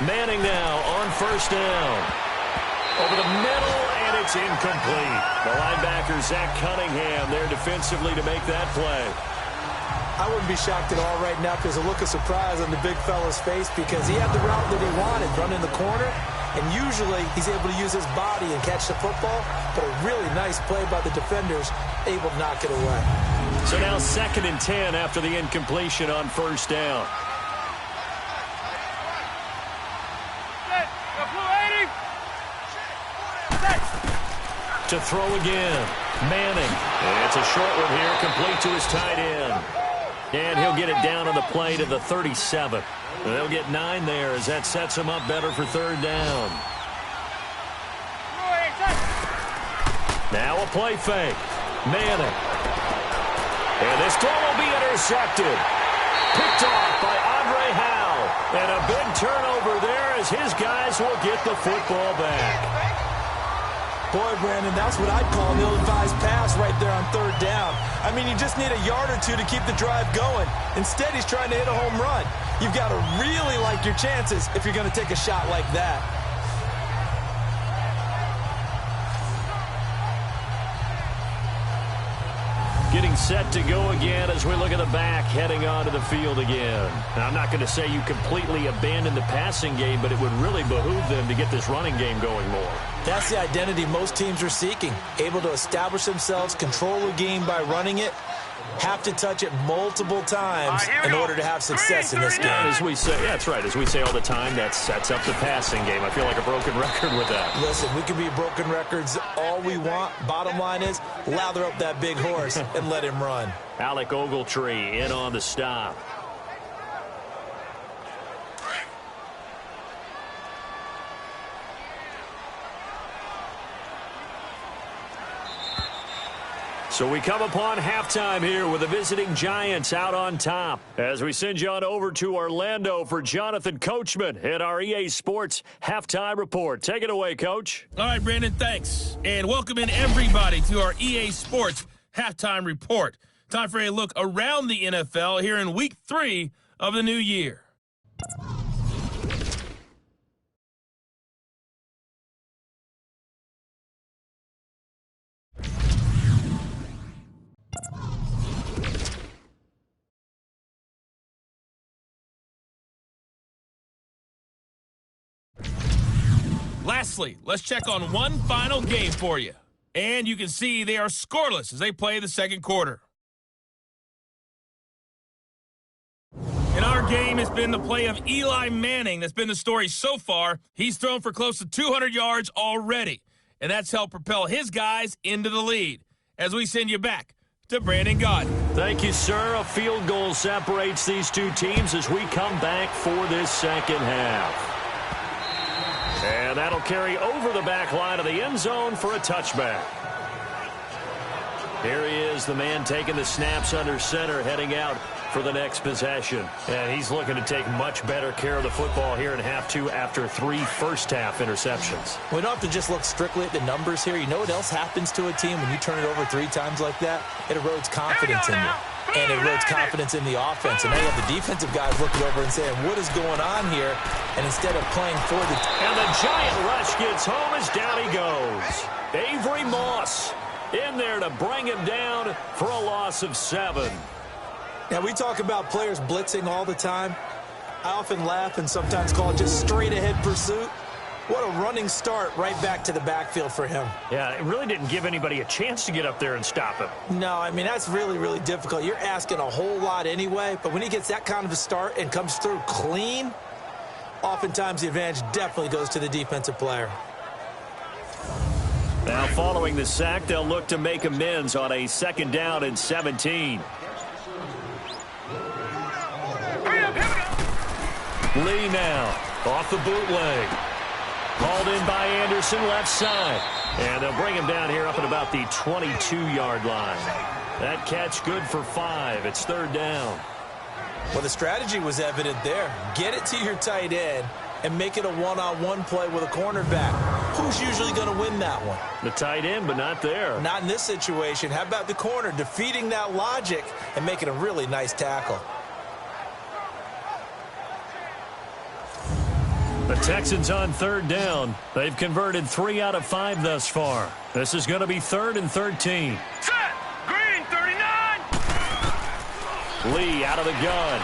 Manning now on first down. Over the middle, and it's incomplete. The linebacker, Zach Cunningham, there defensively to make that play. I wouldn't be shocked at all right now if there's a look of surprise on the big fella's face because he had the route that he wanted, running the corner, and usually he's able to use his body and catch the football, but a really nice play by the defenders, able to knock it away. So now 2nd and 10 after the incompletion on first down. To throw again, Manning. It's a short one here, complete to his tight end. And he'll get it down on the play to the 37. They'll get 9 there as that sets him up better for 3rd down. Now a play fake. Manning. And this throw will be intercepted. Picked off by Andre Howe. And a big turnover there as his guys will get the football back. Boy, Brandon, that's what I'd call an ill-advised pass right there on 3rd down. I mean, you just need a yard or 2 to keep the drive going. Instead, he's trying to hit a home run. You've got to really like your chances if you're going to take a shot like that. Getting set to go again as we look at the back heading onto the field again. Now, I'm not going to say you completely abandon the passing game, but it would really behoove them to get this running game going more. That's the identity most teams are seeking. Able to establish themselves, control the game by running it, have to touch it multiple times in order to have success in this game. As we say, yeah, that's right. As we say all the time, that sets up the passing game. I feel like a broken record with that. Listen, we can be broken records all we want. Bottom line is, lather up that big horse and let him run. Alec Ogletree in on the stop. So we come upon halftime here with the visiting Giants out on top as we send you on over to Orlando for Jonathan Coachman at our EA Sports Halftime Report. Take it away, Coach. All right, Brandon, thanks. And welcome in everybody to our EA Sports Halftime Report. Time for a look around the NFL here in Week 3 of the new year. Lastly, let's check on one final game for you. And you can see they are scoreless as they play the second quarter. In our game, it's been the play of Eli Manning that's been the story so far. He's thrown for close to 200 yards already, and that's helped propel his guys into the lead. As we send you back to Brandon Gaudin. Thank you, sir. A field goal separates these two teams as we come back for this second half. And that'll carry over the back line of the end zone for a touchback. Here he is, the man taking the snaps under center, heading out for the next possession. And he's looking to take much better care of the football here in half two after 3 first-half interceptions. We don't have to just look strictly at the numbers here. You know what else happens to a team when you turn it over 3 times like that? It erodes confidence in you. And it erodes confidence in the offense. And now you have the defensive guys looking over and saying, what is going on here? And instead of playing for the... And the giant rush gets home as down he goes. Avery Moss in there to bring him down for a loss of 7. Now, we talk about players blitzing all the time. I often laugh and sometimes call it just straight-ahead pursuit. What a running start right back to the backfield for him. Yeah, it really didn't give anybody a chance to get up there and stop him. No, I mean, that's really, really difficult. You're asking a whole lot anyway, but when he gets that kind of a start and comes through clean, oftentimes the advantage definitely goes to the defensive player. Now, following the sack, they'll look to make amends on a 2nd down and 17. Lee now, off the bootleg. Called in by Anderson, left side. And they'll bring him down here up at about the 22-yard line. That catch good for 5. It's 3rd down. Well, the strategy was evident there. Get it to your tight end and make it a one-on-one play with a cornerback. Who's usually going to win that one? The tight end, but not there. Not in this situation. How about the corner defeating that logic and making a really nice tackle? The Texans on 3rd down. They've converted 3 out of 5 thus far. This is going to be 3rd and 13. Set! Green 39! Lee out of the gun.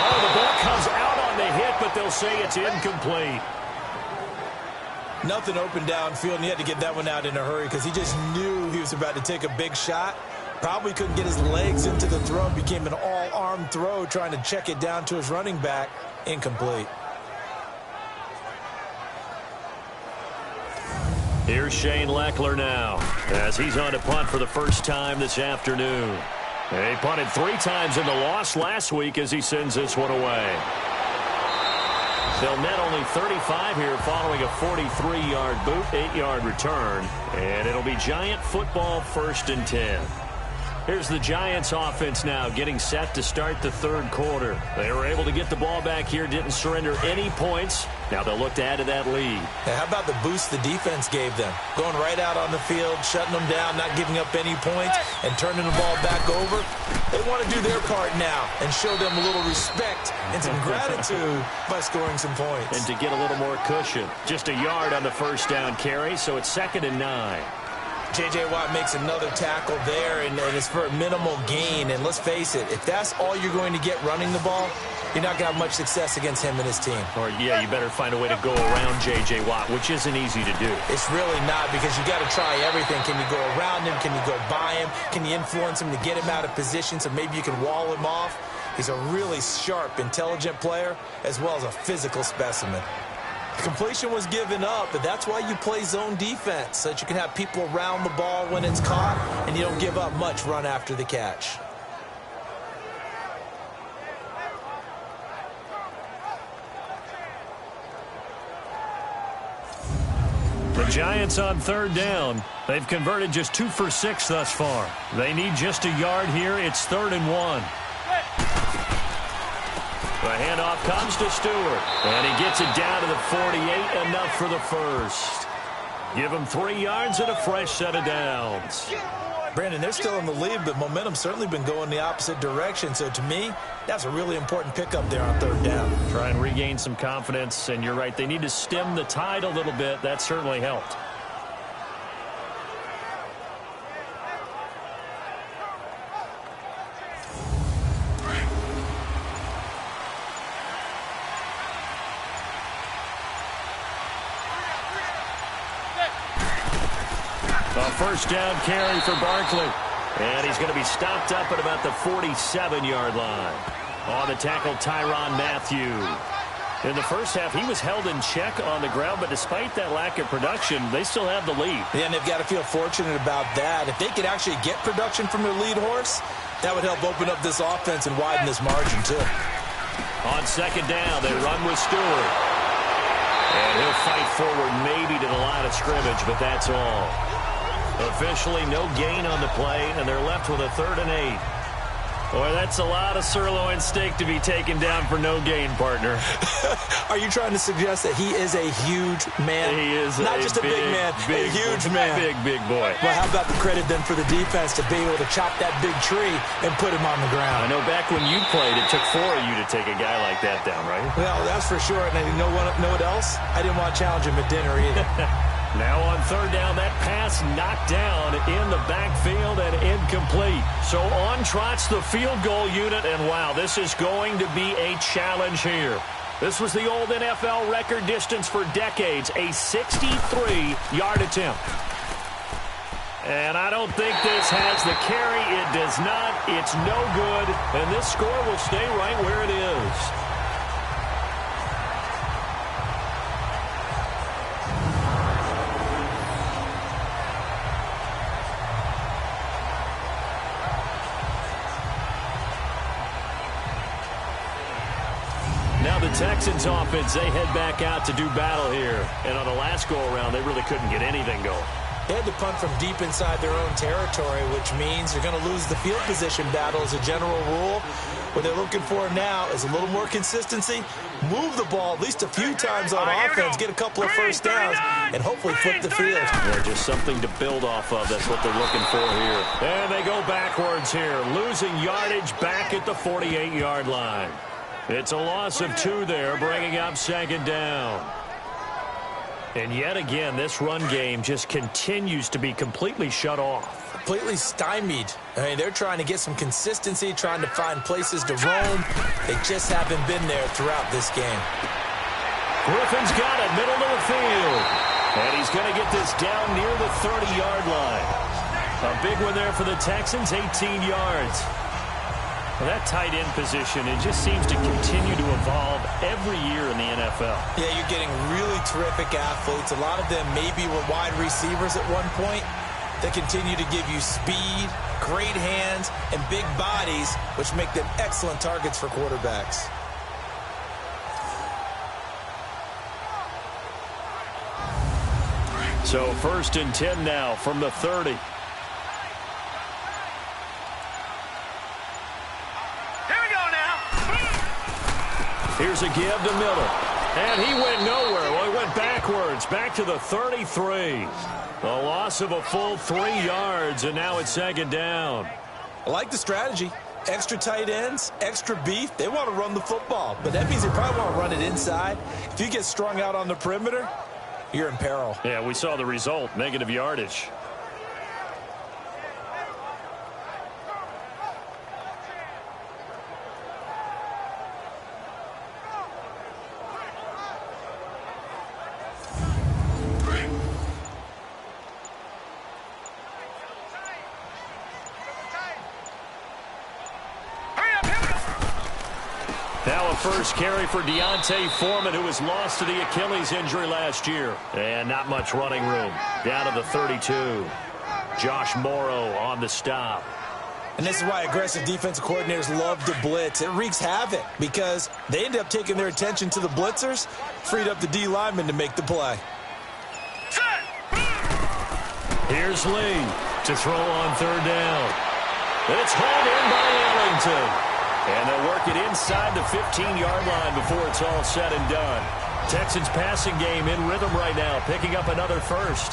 Oh, the ball comes out on the hit, but they'll say it's incomplete. Nothing open downfield, and he had to get that one out in a hurry because he just knew he was about to take a big shot. Probably couldn't get his legs into the throw. Became an all-arm throw trying to check it down to his running back. Incomplete. Here's Shane Leckler now as he's on to punt for the first time this afternoon. He punted 3 times in the loss last week as he sends this one away. They'll net only 35 here following a 43-yard boot, 8-yard return. And it'll be Giant football 1st and 10. Here's the Giants offense now getting set to start the 3rd quarter. They were able to get the ball back here, didn't surrender any points. Now they'll look to add to that lead. Now, how about the boost the defense gave them? Going right out on the field, shutting them down, not giving up any points, and turning the ball back over. They want to do their part now and show them a little respect and some gratitude by scoring some points. And to get a little more cushion. Just a yard on the 1st down carry, so it's 2nd and 9. J.J. Watt makes another tackle there, and it's for a minimal gain. And let's face it, if that's all you're going to get running the ball, you're not going to have much success against him and his team. Or, yeah, you better find a way to go around J.J. Watt, which isn't easy to do. It's really not, because you got to try everything. Can you go around him? Can you go by him? Can you influence him to get him out of position so maybe you can wall him off? He's a really sharp, intelligent player, as well as a physical specimen. The completion was given up, but that's why you play zone defense, so that you can have people around the ball when it's caught, and you don't give up much run after the catch. The Giants on 3rd down. They've converted just 2 for 6 thus far. They need just a yard here. It's 3rd and 1. The handoff comes to Stewart, and he gets it down to the 48, enough for the 1st. Give him 3 yards and a fresh set of downs. Brandon, they're still in the lead, but momentum's certainly been going the opposite direction. So to me, that's a really important pickup there on third down. Try and regain some confidence, and you're right. They need to stem the tide a little bit. That certainly helped. A first down carry for Barkley. And he's going to be stopped up at about the 47-yard line. On the tackle, Tyrann Mathieu. In the first half, he was held in check on the ground, but despite that lack of production, they still have the lead. Yeah, and they've got to feel fortunate about that. If they could actually get production from their lead horse, that would help open up this offense and widen this margin, too. On second down, they run with Stewart. And he'll fight forward maybe to the line of scrimmage, but that's all. Officially no gain on the play, and they're left with a 3rd and 8. Boy, that's a lot of sirloin steak to be taken down for no gain, partner. Are you trying to suggest that he is a huge man? He is not just a big man, a huge man. Big boy. Well, how about the credit then for the defense to be able to chop that big tree and put him on the ground? I know back when you played, it took 4 of you to take a guy like that down, right? Well, that's for sure. And you know what else? I didn't want to challenge him at dinner either. Now on third down, that pass knocked down in the backfield and incomplete. So on trots the field goal unit, and wow, this is going to be a challenge here. This was the old NFL record distance for decades, a 63-yard attempt. And I don't think this has the carry. It does not. It's no good. And this score will stay right where it is. Now the Texans offense, they head back out to do battle here. And on the last go-around, they really couldn't get anything going. They had to punt from deep inside their own territory, which means they're going to lose the field position battle as a general rule. What they're looking for now is a little more consistency, move the ball at least a few times on offense, get a couple of first downs, and hopefully flip the field. Yeah, just something to build off of. That's what they're looking for here. And they go backwards here, losing yardage back at the 48-yard line. It's a loss of 2 there, bringing up second down. And yet again, this run game just continues to be completely shut off. Completely stymied. I mean, they're trying to get some consistency, trying to find places to roam. They just haven't been there throughout this game. Griffin's got it, middle of the field. And he's going to get this down near the 30-yard line. A big one there for the Texans, 18 yards. Well, that tight end position, it just seems to continue to evolve every year in the NFL. Yeah, you're getting really terrific athletes. A lot of them maybe were wide receivers at one point. They continue to give you speed, great hands, and big bodies, which make them excellent targets for quarterbacks. So 1st and 10 now from the 30. Here's a give to Miller. And he went nowhere. Well, he went backwards, back to the 33. A loss of a full 3 yards, and now it's second down. I like the strategy. Extra tight ends, extra beef. They want to run the football, but that means they probably want to run it inside. If you get strung out on the perimeter, you're in peril. Yeah, we saw the result, negative yardage. Now a first carry for Deontay Foreman, who was lost to the Achilles injury last year. And not much running room. Down to the 32. Josh Morrow on the stop. And this is why aggressive defensive coordinators love to blitz. It wreaks havoc because they end up taking their attention to the blitzers, freed up the D lineman to make the play. Here's Lee to throw on third down. It's hauled in by Ellington. And they'll work it inside the 15-yard line before it's all said and done. Texans passing game in rhythm right now, picking up another first.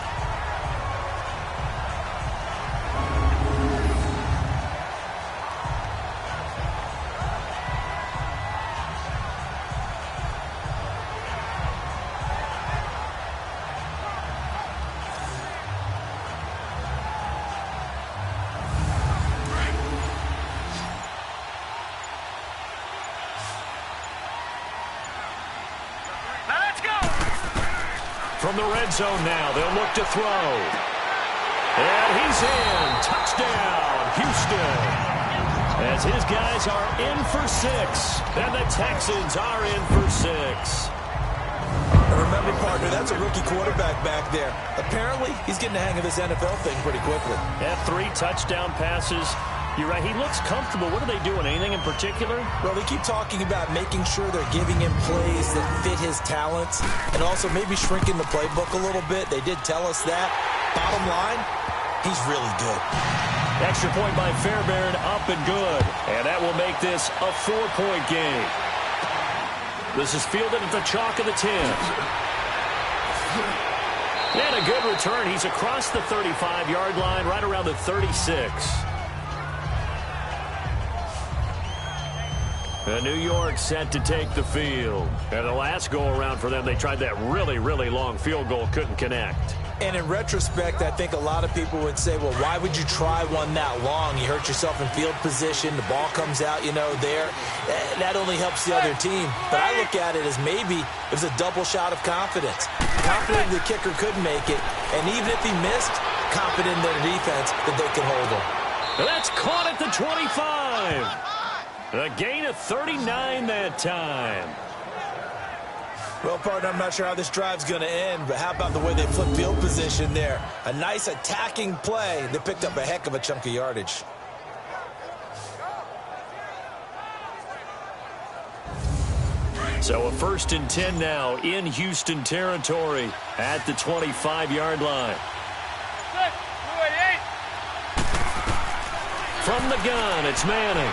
From the red zone now, they'll look to throw. And he's in. Touchdown, Houston. As his guys are in for 6. And the Texans are in for 6. And remember, partner, that's a rookie quarterback back there. Apparently, he's getting the hang of this NFL thing pretty quickly. Had 3 touchdown passes. You're right, he looks comfortable. What are they doing? Anything in particular? Well, they keep talking about making sure they're giving him plays that fit his talents and also maybe shrinking the playbook a little bit. They did tell us that. Bottom line, he's really good. Extra point by Fairbairn, up and good. And that will make this a 4-point game. This is fielded at the chalk of the 10. And a good return. He's across the 35-yard line, right around the 36. New York set to take the field. And the last go-around for them, they tried that really, really long field goal, couldn't connect. And in retrospect, I think a lot of people would say, well, why would you try one that long? You hurt yourself in field position. The ball comes out, there. That only helps the other team. But I look at it as maybe it was a double shot of confidence. Confident the kicker could make it. And even if he missed, confident in their defense that they could hold him. That's caught at the 25. A gain of 39 that time. Well, partner, I'm not sure how this drive's going to end, but how about the way they flip field position there? A nice attacking play. They picked up a heck of a chunk of yardage. So a 1st and 10 now in Houston territory at the 25-yard line. From the gun, it's Manning.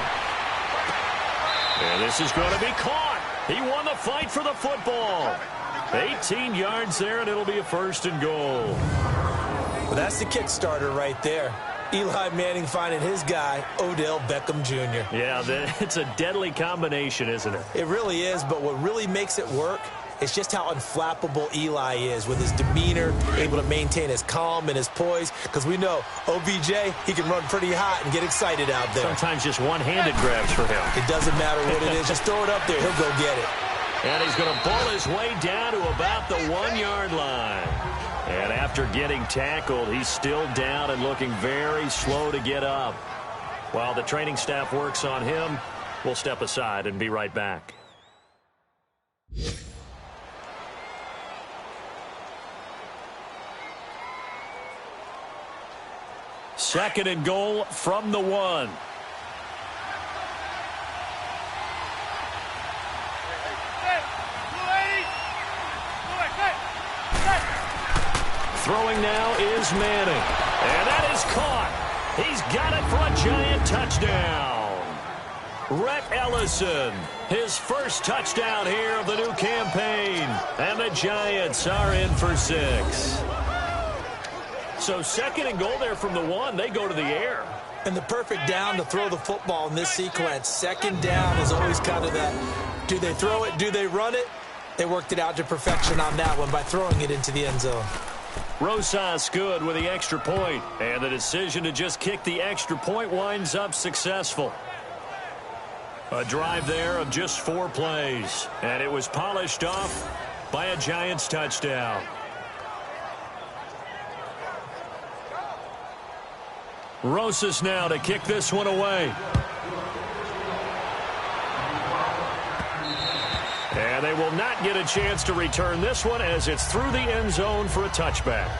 And this is going to be caught. He won the fight for the football. 18 yards there, and it'll be a 1st and goal. Well, that's the kickstarter right there. Eli Manning finding his guy, Odell Beckham Jr. Yeah, it's a deadly combination, isn't it? It really is, but what really makes it work is just how unflappable Eli is with his demeanor, able to maintain his calm and his poise, because we know OBJ, he can run pretty hot and get excited out there. Sometimes just one-handed grabs for him. It doesn't matter what it is. Just throw it up there. He'll go get it. And he's going to ball his way down to about the 1-yard line. And after getting tackled, he's still down and looking very slow to get up. While the training staff works on him, we'll step aside and be right back. Second and goal from the 1. Throwing now is Manning. And that is caught. He's got it for a giant touchdown. Rhett Ellison, his first touchdown here of the new campaign. And the Giants are in for 6. So 2nd and goal there from the 1. They go to the air. And the perfect down to throw the football in this sequence. 2nd down is always kind of that, do they throw it, do they run it? They worked it out to perfection on that one by throwing it into the end zone. Rosas good with the extra point. And the decision to just kick the extra point winds up successful. A drive there of just 4 plays. And it was polished off by a Giants touchdown. Rosas now to kick this one away. And they will not get a chance to return this one as it's through the end zone for a touchback.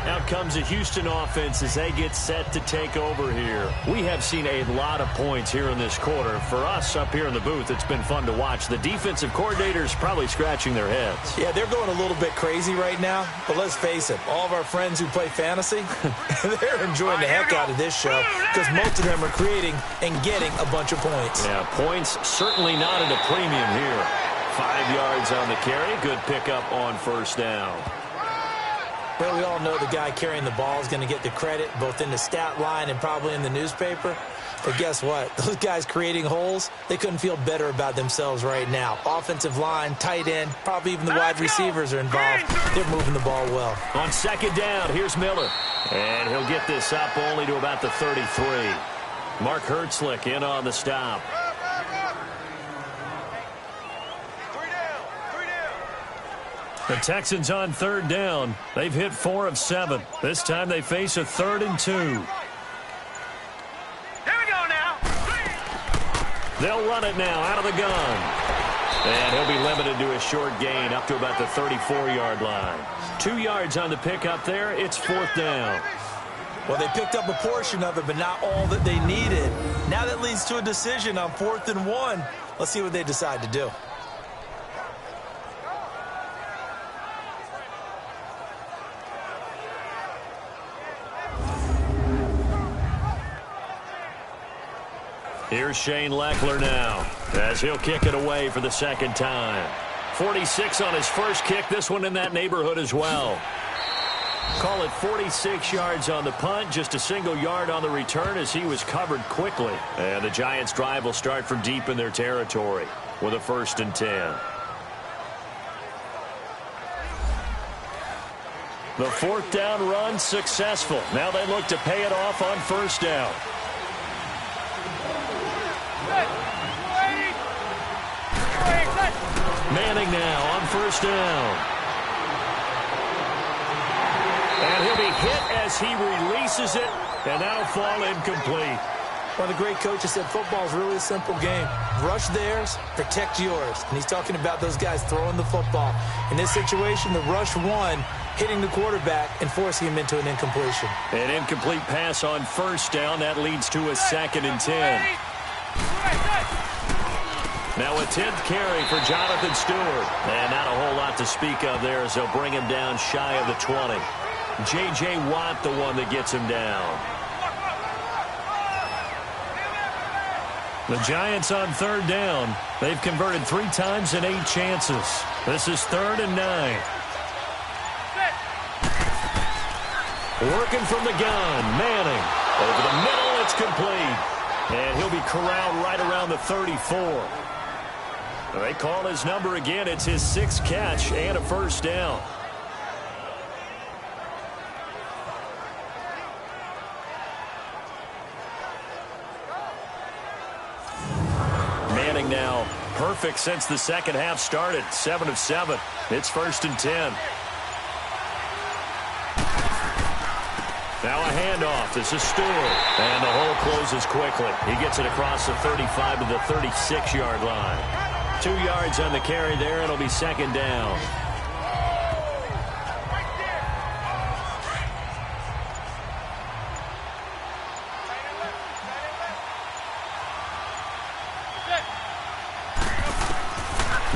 Out comes the Houston offense as they get set to take over here. We have seen a lot of points here in this quarter. For us up here in the booth, it's been fun to watch. The defensive coordinators probably scratching their heads. Yeah, they're going a little bit crazy right now. But let's face it, all of our friends who play fantasy, they're enjoying the heck out of this show because most of them are creating and getting a bunch of points. Yeah, points certainly not at a premium here. 5 yards on the carry. Good pickup on 1st down. Well, we all know the guy carrying the ball is going to get the credit both in the stat line and probably in the newspaper. But guess what? Those guys creating holes, they couldn't feel better about themselves right now. Offensive line, tight end, probably even the wide receivers are involved. They're moving the ball well. On 2nd down, here's Miller. And he'll get this up only to about the 33. Mark Hertzlick in on the stop. The Texans on third down. They've hit 4 of 7. This time they face a 3rd and 2. Here we go now. They'll run it now out of the gun. And he'll be limited to a short gain up to about the 34-yard line. 2 yards on the pickup there. It's 4th down. Well, they picked up a portion of it, but not all that they needed. Now that leads to a decision on 4th and 1. Let's see what they decide to do. Here's Shane Leckler now as he'll kick it away for the second time. 46 on his first kick, this one in that neighborhood as well. Call it 46 yards on the punt, just a single yard on the return as he was covered quickly. And the Giants' drive will start from deep in their territory with a 1st and 10. The 4th down run successful. Now they look to pay it off on 1st down. Manning now on 1st down. And he'll be hit as he releases it, and that'll fall incomplete. Well, the great coach has said football is really a simple game. Rush theirs, protect yours. And he's talking about those guys throwing the football. In this situation, the rush won, hitting the quarterback and forcing him into an incompletion. An incomplete pass on 1st down. That leads to a 2nd and 10. Now a 10th carry for Jonathan Stewart. And not a whole lot to speak of there as they'll bring him down shy of the 20. J.J. Watt the one that gets him down. The Giants on 3rd down. They've converted 3 times in 8 chances. This is 3rd and 9. Working from the gun. Manning. Over the middle, it's complete. And he'll be corralled right around the 34. They call his number again. It's his 6th catch and a 1st down. Manning now perfect since the second half started. 7 of 7. It's 1st and 10. Now a handoff. This is Stewart. And the hole closes quickly. He gets it across the 35 to the 36-yard line. 2 yards on the carry there. It'll be 2nd down.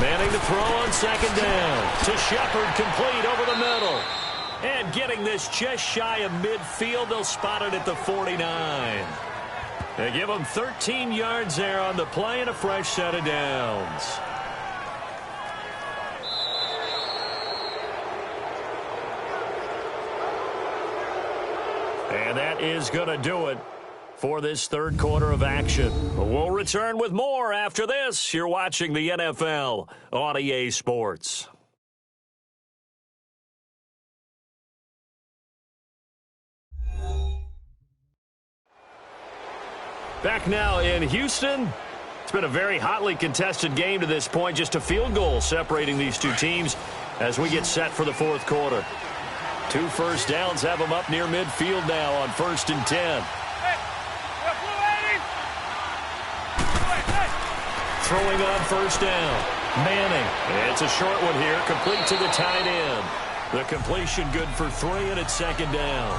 Manning to throw on 2nd down. To Shepard, complete over the middle. And getting this just shy of midfield, they'll spot it at the 49. They give him 13 yards there on the play and a fresh set of downs. And that is going to do it for this 3rd quarter of action. We'll return with more after this. You're watching the NFL on EA Sports. Back now in Houston. It's been a very hotly contested game to this point. Just a field goal separating these two teams as we get set for the 4th quarter. 2 1st downs have them up near midfield now on 1st and 10. Throwing on 1st down. Manning. It's a short one here. Complete to the tight end. The completion good for 3, and it's 2nd down.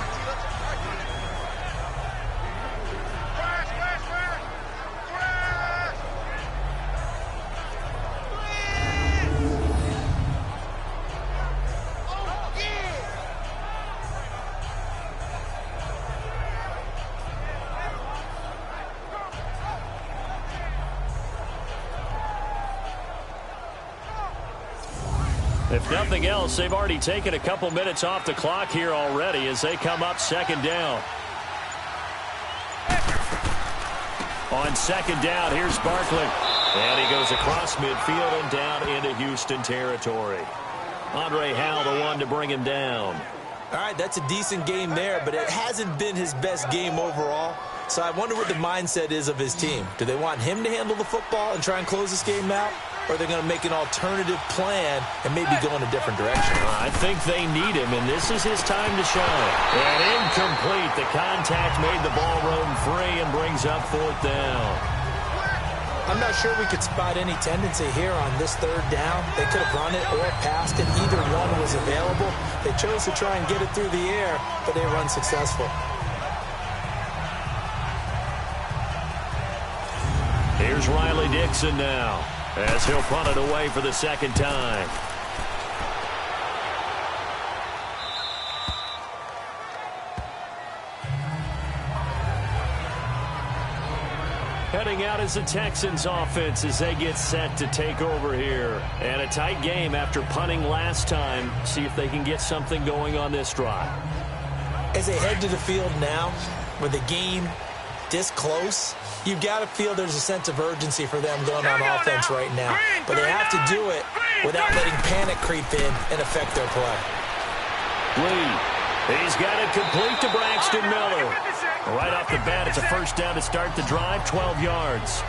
If nothing else, they've already taken a couple minutes off the clock here already as they come up 2nd down. On 2nd down, here's Barkley. And he goes across midfield and down into Houston territory. Andre Howell, the one to bring him down. All right, that's a decent game there, but it hasn't been his best game overall. So I wonder what the mindset is of his team. Do they want him to handle the football and try and close this game out? or they're going to make an alternative plan and maybe go in a different direction. I think they need him, and this is his time to shine. And incomplete. The contact made the ball roam free and brings up 4th down. I'm not sure we could spot any tendency here on this 3rd down. They could have run it or passed it. Either one was available. They chose to try and get it through the air, but they were unsuccessful. Here's Riley Dixon now, as he'll punt it away for the 2nd time. Heading out is the Texans offense as they get set to take over here. And a tight game after punting last time. See if they can get something going on this drive. As they head to the field now, with the game this close, you've got to feel there's a sense of urgency for them going on offense right now. But they have to do it without letting panic creep in and affect their play. Lee, he's got it complete to Braxton Miller. Right off the bat, it's a 1st down to start the drive, 12 yards.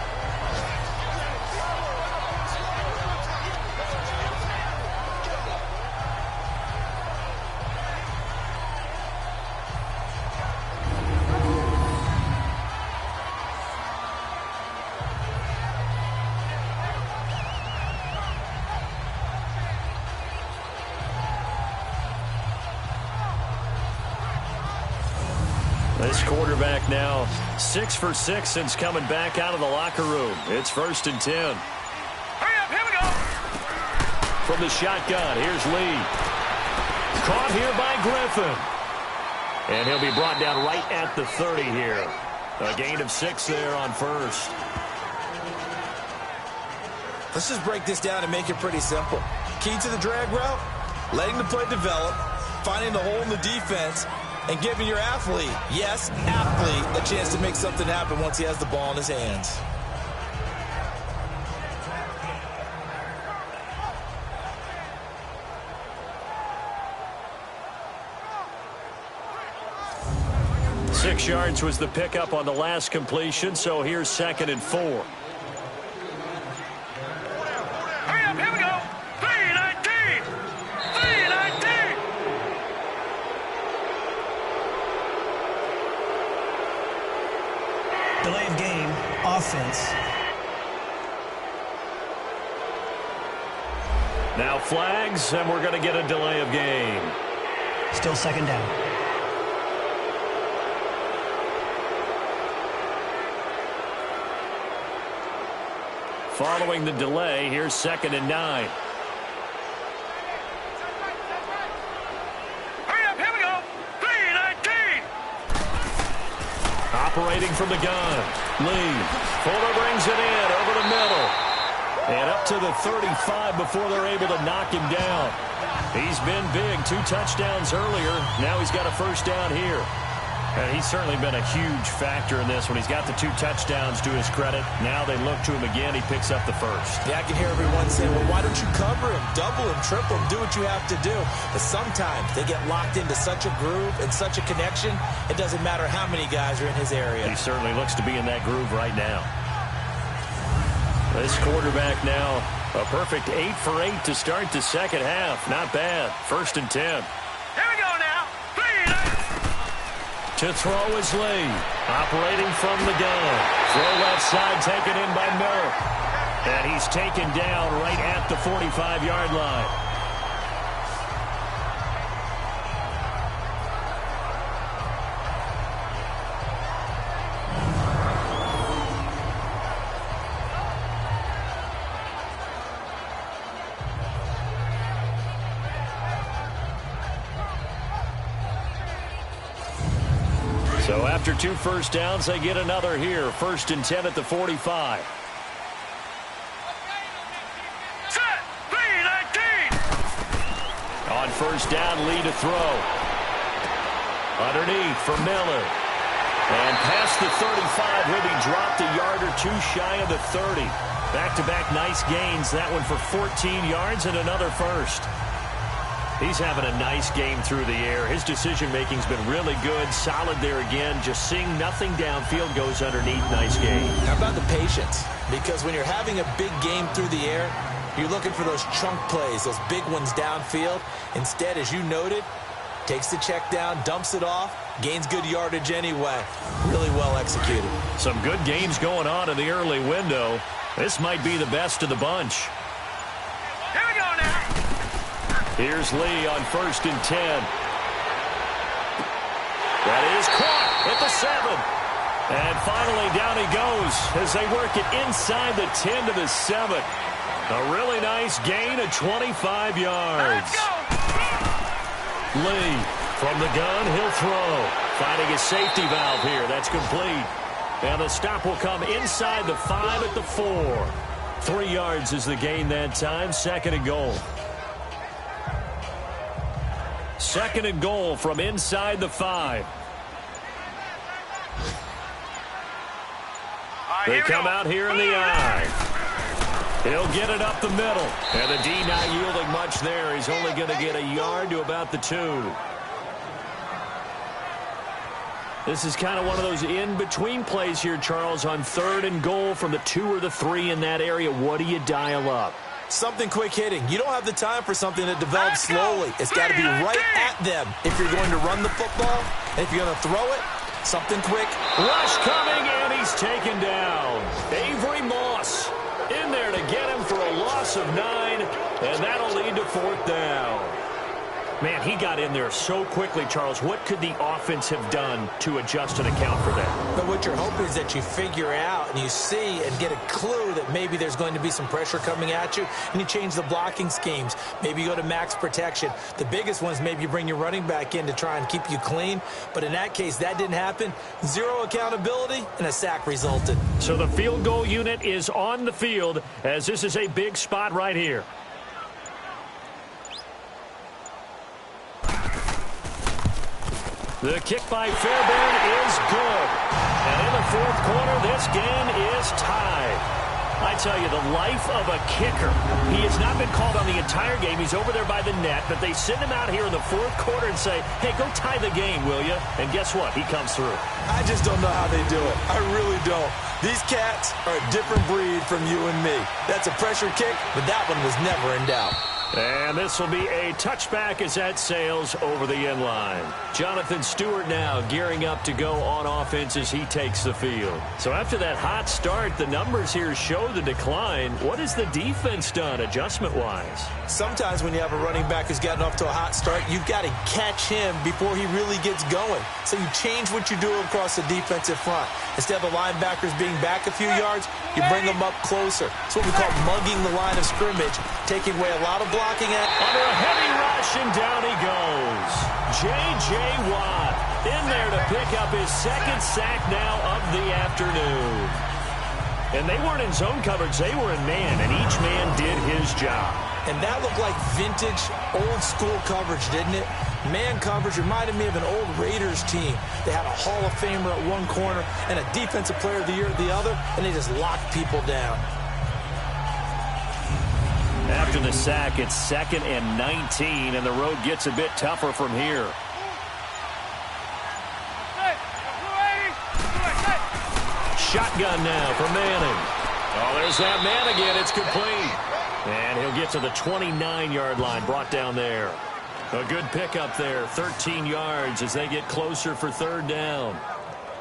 This quarterback now 6 for 6 since coming back out of the locker room. It's 1st and 10. Hurry up, here we go. From the shotgun, here's Lee. Caught here by Griffin. And he'll be brought down right at the 30 here. A gain of 6 there on 1st. Let's just break this down and make it pretty simple. Key to the drag route, letting the play develop, finding the hole in the defense, and giving your athlete, yes, athlete, a chance to make something happen once he has the ball in his hands. Six yards was the pickup on the last completion, so here's 2nd and 4. Hurry up, here we go. 3-19. 3-19. Delay of game, offense. Now flags, and we're going to get a delay of game. Still 2nd down. Following the delay, here's 2nd and 9. Hurry up, here we go. 3-19. Operating from the gun. Lee. Fuller brings it in over the middle. And up to the 35 before they're able to knock him down. He's been big. 2 touchdowns earlier. Now he's got a 1st down here. And he's certainly been a huge factor in this when he's got the 2 touchdowns to his credit. Now they look to him again. He picks up the 1st. Yeah, I can hear everyone saying, well, why don't you cover him, double him, triple him, do what you have to do. But sometimes they get locked into such a groove and such a connection, it doesn't matter how many guys are in his area. He certainly looks to be in that groove right now. This quarterback now, a perfect 8 for 8 to start the 2nd half. Not bad. 1st and 10. Here we go now. 3-19. To throw is Lee. Operating from the gun. Throw left side taken in by Miller. And he's taken down right at the 45-yard line. So after 2 1st downs, they get another here. 1st and 10 at the 45. Set. 3-19. On 1st down, Lee to throw. Underneath for Miller. And past the 35, he'll be dropped a yard or 2 shy of the 30. Back-to-back nice gains. That one for 14 yards and another 1st. He's having a nice game through the air. His decision-making's been really good. Solid there again. Just seeing nothing downfield goes underneath. Nice game. How about the patience? Because when you're having a big game through the air, you're looking for those chunk plays, those big ones downfield. Instead, as you noted, takes the check down, dumps it off, gains good yardage anyway. Really well executed. Some good games going on in the early window. This might be the best of the bunch. Here we go now. Here's Lee on 1st and 10. That is caught at the 7. And finally down he goes as they work it inside the 10 to the 7. A really nice gain of 25 yards. Let's go. Lee from the gun, he'll throw. Finding his safety valve here. That's complete. And the stop will come inside the 5 at the 4. 3 yards is the gain that time. 2nd and goal. 2nd and goal from inside the 5. They come out here in the I. He'll get it up the middle. And the D not yielding much there. He's only going to get a yard to about the 2. This is kind of one of those in-between plays here, Charles, on 3rd and goal from the 2 or the 3 in that area. What do you dial up? Something quick hitting. You don't have the time for something that develops slowly. It's got to be right at them if you're going to run the football. And if you're going to throw it, something quick. Rush coming, and he's taken down. Avery Moss in there to get him for a loss of 9, and that'll lead to 4th down. Man, he got in there so quickly, Charles. What could the offense have done to adjust and account for that? But what you're hoping is that you figure out and you see and get a clue that maybe there's going to be some pressure coming at you, and you change the blocking schemes. Maybe you go to max protection. The biggest one is maybe you bring your running back in to try and keep you clean. But in that case, that didn't happen. 0 accountability, and a sack resulted. So the field goal unit is on the field as this is a big spot right here. The kick by Fairbairn is good. And in the 4th quarter, this game is tied. I tell you, the life of a kicker. He has not been called on the entire game. He's over there by the net, but they send him out here in the 4th quarter and say, hey, go tie the game, will you? And guess what? He comes through. I just don't know how they do it. I really don't. These cats are a different breed from you and me. That's a pressure kick, but that one was never in doubt. And this will be a touchback as that sails over the end line. Jonathan Stewart now gearing up to go on offense as he takes the field. So after that hot start, the numbers here show the decline. What has the defense done adjustment-wise? Sometimes when you have a running back who's gotten off to a hot start, you've got to catch him before he really gets going. So you change what you do across the defensive front. Instead of the linebackers being back a few yards, you bring them up closer. It's what we call mugging the line of scrimmage, taking away a lot of blocking at. Under a heavy rush, and down he goes. J.J. Watt in there to pick up his 2nd sack now of the afternoon. And they weren't in zone coverage. They were in man, and each man did his job. And that looked like vintage, old-school coverage, didn't it? Man coverage reminded me of an old Raiders team. They had a Hall of Famer at one corner and a Defensive Player of the Year at the other, and they just locked people down. After the sack, it's 2nd and 19, and the road gets a bit tougher from here. Shotgun now for Manning. Oh, there's that man again. It's complete. And he'll get to the 29-yard line, brought down there. A good pickup there, 13 yards as they get closer for 3rd down.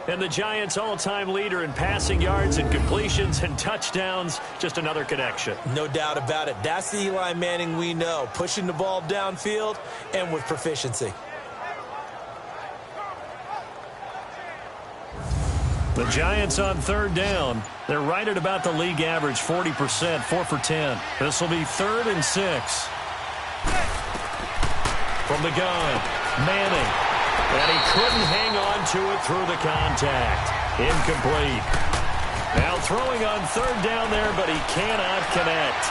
And the Giants' all-time leader in passing yards and completions and touchdowns, just another connection. No doubt about it. That's the Eli Manning we know, pushing the ball downfield and with proficiency. The Giants on 3rd down. They're right at about the league average, 40%, 4 for 10. This will be 3rd and 6. From the gun, Manning. And he couldn't hang on to it through the contact. Incomplete. Now throwing on 3rd down there, but he cannot connect.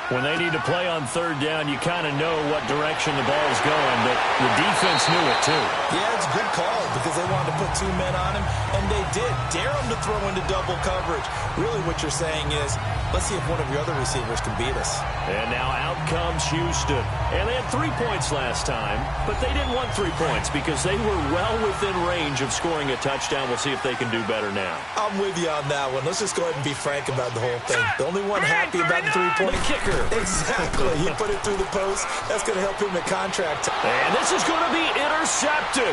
When they need to play on third down, you kind of know what direction the ball's going, but the defense knew it too. Yeah, it's a good call because they wanted to put 2 men on him, and they did. Dare him to throw into double coverage. Really what you're saying is, let's see if one of your other receivers can beat us. And now out comes Houston. And they had 3 points last time, but they didn't want 3 points because they were well within range of scoring a touchdown. We'll see if they can do better now. I'm with you on that one. Let's just go ahead and be frank about the whole thing. The only one happy about the 3-point kicker. Exactly. He put it through the post. That's going to help him in contract. And this is going to be intercepted.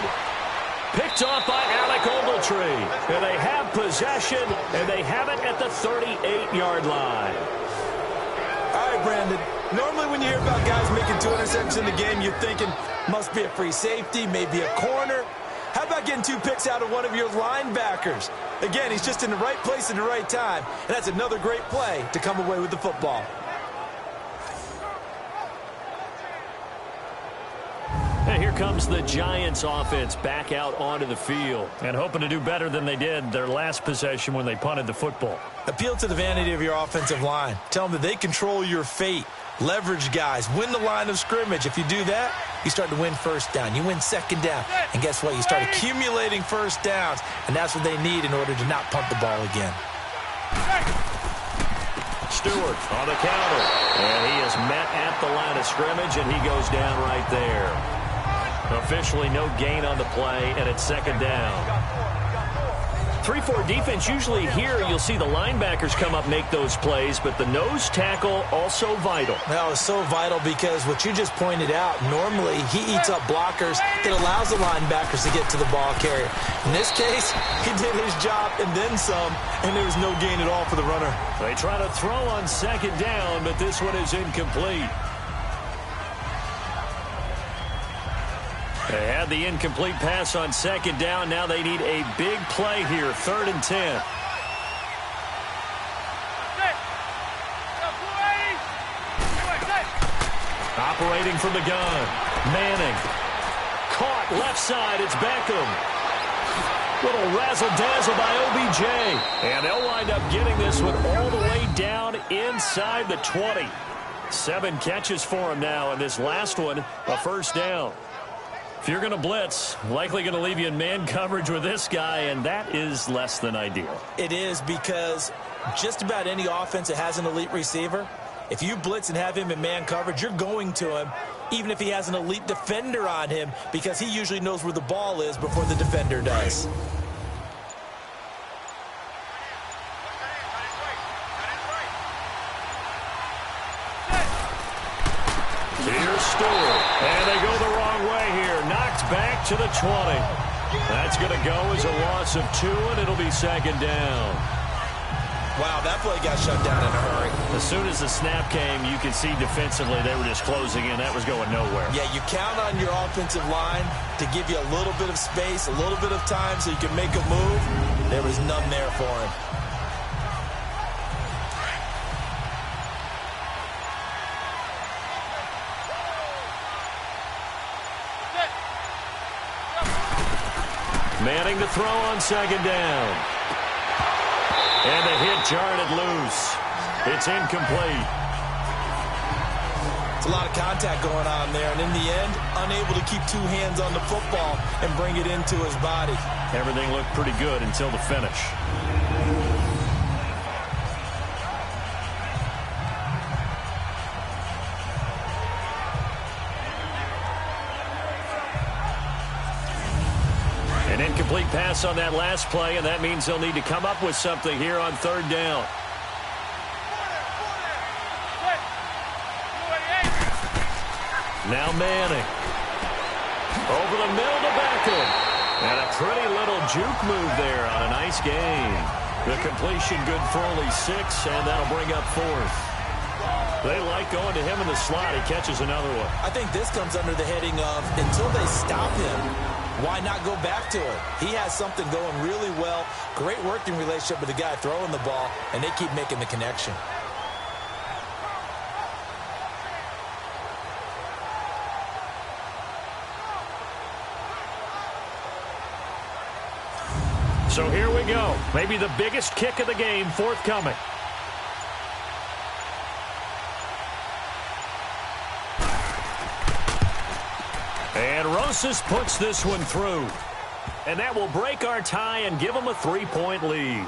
Picked off by Alec Ogletree. And they have possession, and they have it at the 38-yard line. All right, Brandon. Normally when you hear about guys making 2 interceptions in the game, you're thinking, must be a free safety, maybe a corner. How about getting 2 picks out of one of your linebackers? Again, he's just in the right place at the right time. And that's another great play to come away with the football. And here comes the Giants offense back out onto the field and hoping to do better than they did their last possession when they punted the football. Appeal to the vanity of your offensive line. Tell them that they control your fate. Leverage guys. Win the line of scrimmage. If you do that, you start to win first down. You win second down. And guess what? You start accumulating first downs. And that's what they need in order to not punt the ball again. Stewart on the counter. And he is met at the line of scrimmage, and he goes down right there. Officially no gain on the play, and it's second down. 3-4 defense, usually here you'll see the linebackers come up make those plays, but the nose tackle also vital. That was so vital because what you just pointed out, normally he eats up blockers. It allows the linebackers to get to the ball carrier. In this case, he did his job and then some, and there was no gain at all for the runner. They try to throw on second down, but this one is incomplete. They had the incomplete pass on second down. Now they need a big play here, 3rd and 10. Operating from the gun. Manning. Caught left side. It's Beckham. Little razzle-dazzle by OBJ. And they'll wind up getting this one all the way down inside the 20. 7 catches for him now, and this last one, a first down. If you're going to blitz, likely going to leave you in man coverage with this guy, and that is less than ideal. It is because just about any offense that has an elite receiver, if you blitz and have him in man coverage, you're going to him, even if he has an elite defender on him, because he usually knows where the ball is before the defender does. Here's Stewart, and they go the wrong way here. Knocked back to the 20. That's going to go as a loss of 2, and it'll be second down. Wow, that play got shut down in a hurry. As soon as the snap came, you could see defensively they were just closing in. That was going nowhere. Yeah, you count on your offensive line to give you a little bit of space, a little bit of time so you can make a move. There was none there for him. Manning to throw on second down. And the hit jarred it loose. It's incomplete. It's a lot of contact going on there, and in the end, unable to keep 2 hands on the football and bring it into his body. Everything looked pretty good until the finish. An incomplete pass on that last play, and that means they'll need to come up with something here on third down. Now Manning. Over the middle to Beckham. And a pretty little juke move there on a nice gain. The completion good for only 6, and that'll bring up 4th. They like going to him in the slot. He catches another one. I think this comes under the heading of until they stop him, why not go back to it? He has something going really well. Great working relationship with the guy throwing the ball, and they keep making the connection. So here we go. Maybe the biggest kick of the game forthcoming. And Rosas puts this one through. And that will break our tie and give them a 3-point lead.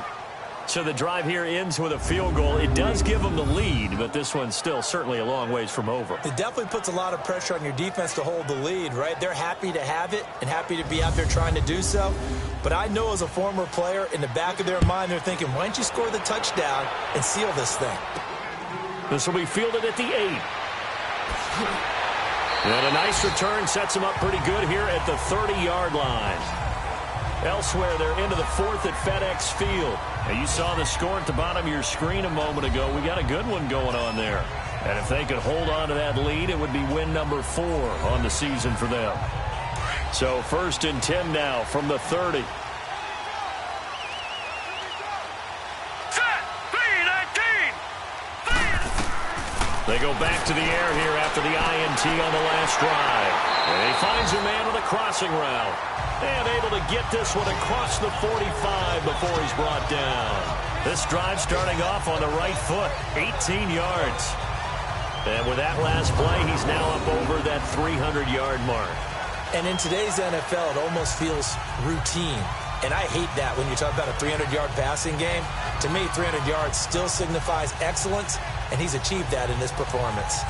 So the drive here ends with a field goal. It does give them the lead, but this one's still certainly a long ways from over. It definitely puts a lot of pressure on your defense to hold the lead, right? They're happy to have it and happy to be out there trying to do so. But I know as a former player, in the back of their mind, they're thinking, why don't you score the touchdown and seal this thing? This will be fielded at the 8. And a nice return sets them up pretty good here at the 30-yard line. Elsewhere, they're into the 4th at FedEx Field. Now, you saw the score at the bottom of your screen a moment ago. We got a good one going on there. And if they could hold on to that lead, it would be win number 4 on the season for them. So 1st and 10 now from the 30. Set. 3-19. They go back to the air here after the INT on the last drive. And he finds a man with a crossing route. And able to get this one across the 45 before he's brought down. This drive starting off on the right foot, 18 yards. And with that last play, he's now up over that 300-yard mark. And in today's NFL, it almost feels routine. And I hate that when you talk about a 300-yard passing game. To me, 300 yards still signifies excellence, and he's achieved that in this performance.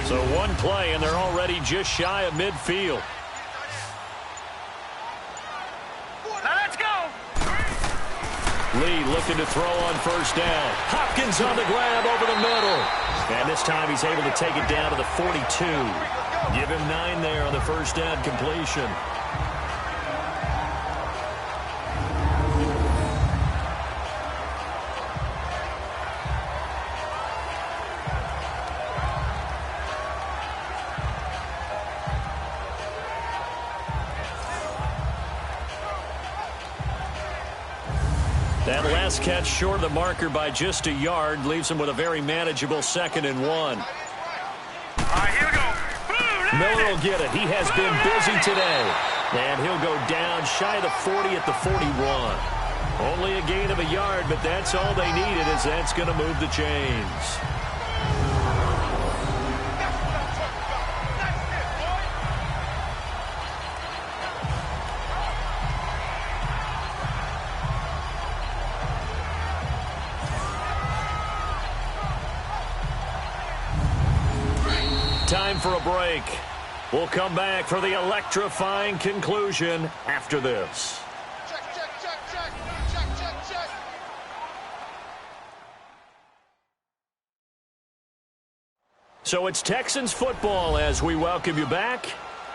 So one play, and they're already just shy of midfield. Now let's go. Lee looking to throw on 1st down. Hopkins on the grab over the middle. And this time he's able to take it down to the 42. Give him 9 there on the 1st down completion. That last catch short of the marker by just a yard leaves him with a very manageable 2nd and 1. All right, here we go. Boom, Miller will get it. He has been busy today. And he'll go down shy of the 40 at the 41. Only a gain of a yard, but that's all they needed, as that's going to move the chains. Time for a break. We'll come back for the electrifying conclusion after this. So it's Texans football as we welcome you back.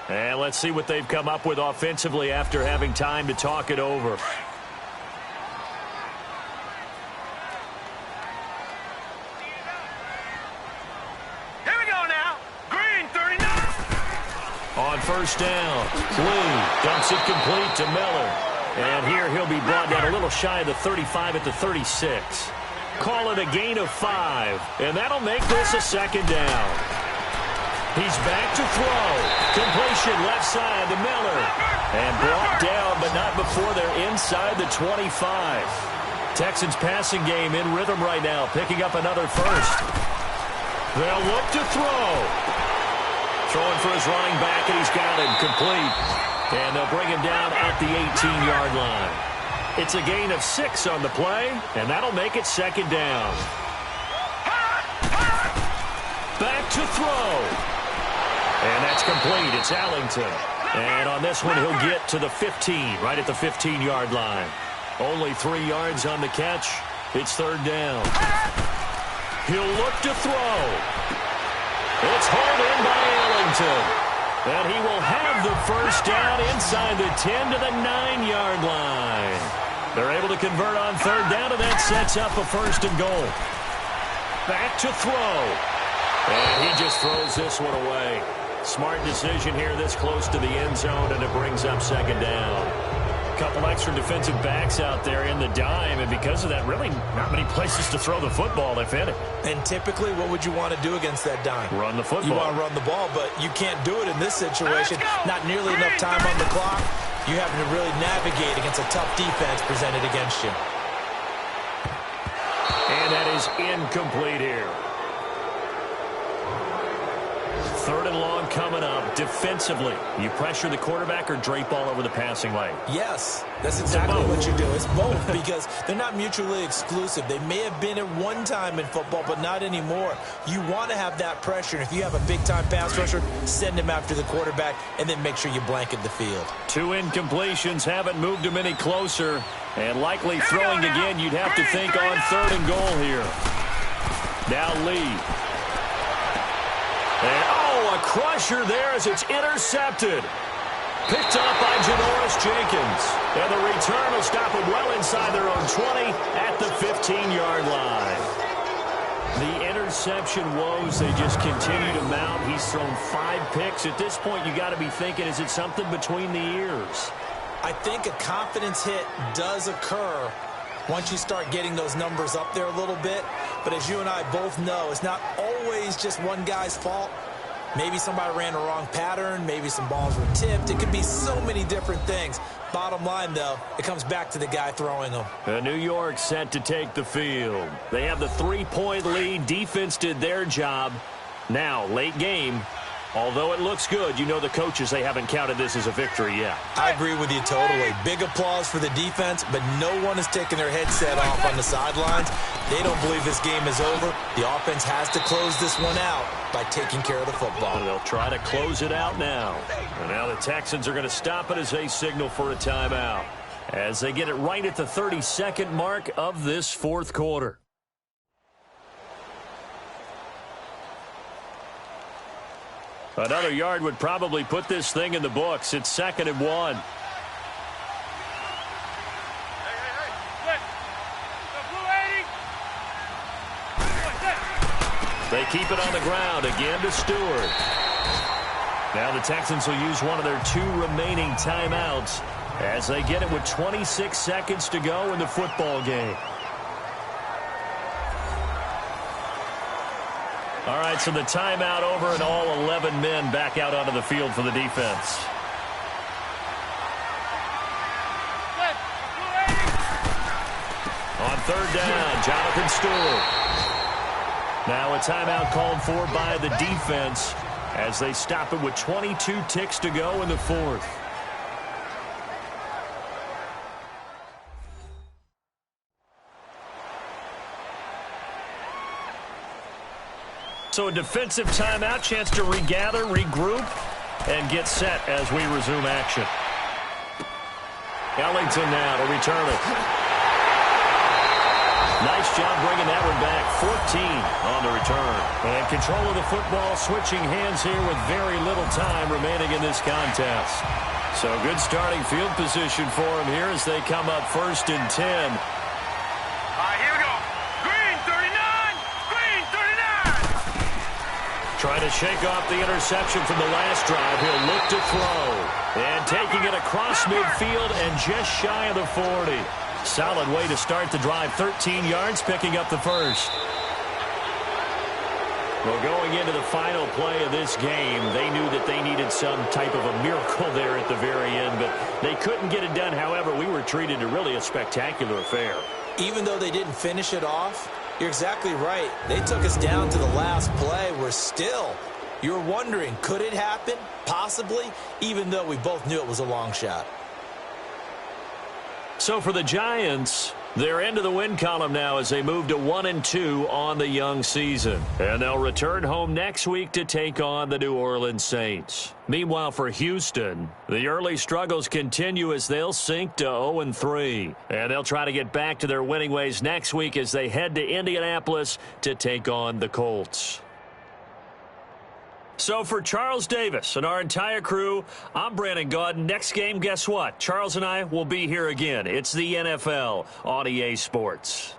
And let's see what they've come up with offensively after having time to talk it over. On 1st down, Lee dumps it complete to Miller. And here he'll be brought down a little shy of the 35 at the 36. Call it a gain of 5, and that'll make this a 2nd down. He's back to throw. Completion left side to Miller. And brought down, but not before they're inside the 25. Texans passing game in rhythm right now, picking up another 1st. They'll look to throw. Throwing for his running back, and he's got him complete. And they'll bring him down at the 18-yard line. It's a gain of 6 on the play, and that'll make it 2nd down. Back to throw. And that's complete. It's Allington. And on this one, he'll get to the 15, right at the 15-yard line. Only 3 yards on the catch. It's 3rd down. He'll look to throw. It's hauled in by Allington. And he will have the 1st down inside the 10 to the 9-yard line. They're able to convert on 3rd down, and that sets up a 1st and goal. Back to throw. And he just throws this one away. Smart decision here this close to the end zone, and it brings up 2nd down. Couple extra defensive backs out there in the dime, and because of that, really not many places to throw the football, if any. And typically, what would you want to do against that dime? Run the football. You want to run the ball, but you can't do it in this situation. Not nearly enough time on the clock. You having to really navigate against a tough defense presented against you. And that is incomplete here. 3rd and long coming up. Defensively, you pressure the quarterback or drape all over the passing lane? Yes, that's exactly what you do. It's both because they're not mutually exclusive. They may have been at one time in football, but not anymore. You want to have that pressure. And if you have a big-time pass rusher, send him after the quarterback and then make sure you blanket the field. 2 incompletions haven't moved him any closer. And likely throwing again, you'd have to think on 3rd and goal here. Now Lee. And, a crusher there as it's intercepted. Picked up by Janoris Jenkins. And the return will stop them well inside their own 20 at the 15-yard line. The interception woes, they just continue to mount. He's thrown 5 picks. At this point, you got to be thinking, is it something between the ears? I think a confidence hit does occur once you start getting those numbers up there a little bit. But as you and I both know, it's not always just one guy's fault. Maybe somebody ran a wrong pattern. Maybe some balls were tipped. It could be so many different things. Bottom line, though, it comes back to the guy throwing them. New York set to take the field. They have the 3-point lead. Defense did their job. Now, late game. Although it looks good, you know the coaches, they haven't counted this as a victory yet. I agree with you totally. Big applause for the defense, but no one is taking their headset off on the sidelines. They don't believe this game is over. The offense has to close this one out by taking care of the football. And they'll try to close it out now. And now the Texans are going to stop it as they signal for a timeout, as they get it right at the 30-second mark of this 4th quarter. Another yard would probably put this thing in the books. It's 2nd and 1. They keep it on the ground again to Stewart. Now the Texans will use one of their 2 remaining timeouts as they get it with 26 seconds to go in the football game. All right, so the timeout over and all 11 men back out onto the field for the defense. On 3rd down, Jonathan Stewart. Now a timeout called for by the defense as they stop it with 22 ticks to go in the 4th. So a defensive timeout, chance to regather, regroup, and get set as we resume action. Ellington now to return it. Nice job bringing that one back. 14 on the return. And control of the football, switching hands here with very little time remaining in this contest. So good starting field position for him here as they come up 1st and 10. All right, here we go. Green 39! Green 39! Trying to shake off the interception from the last drive. He'll look to throw. And taking it across midfield and just shy of the 40. Solid way to start the drive. 13 yards, picking up the 1st. Well, going into the final play of this game, they knew that they needed some type of a miracle there at the very end, but they couldn't get it done. However, we were treated to really a spectacular affair. Even though they didn't finish it off, you're exactly right. They took us down to the last play. You're wondering, could it happen? Possibly, even though we both knew it was a long shot. So for the Giants, they're into the win column now as they move to 1-2 on the young season. And they'll return home next week to take on the New Orleans Saints. Meanwhile, for Houston, the early struggles continue as they'll sink to 0-3. And they'll try to get back to their winning ways next week as they head to Indianapolis to take on the Colts. So for Charles Davis and our entire crew, I'm Brandon Gaudin. Next game, guess what? Charles and I will be here again. It's the NFL on EA Sports.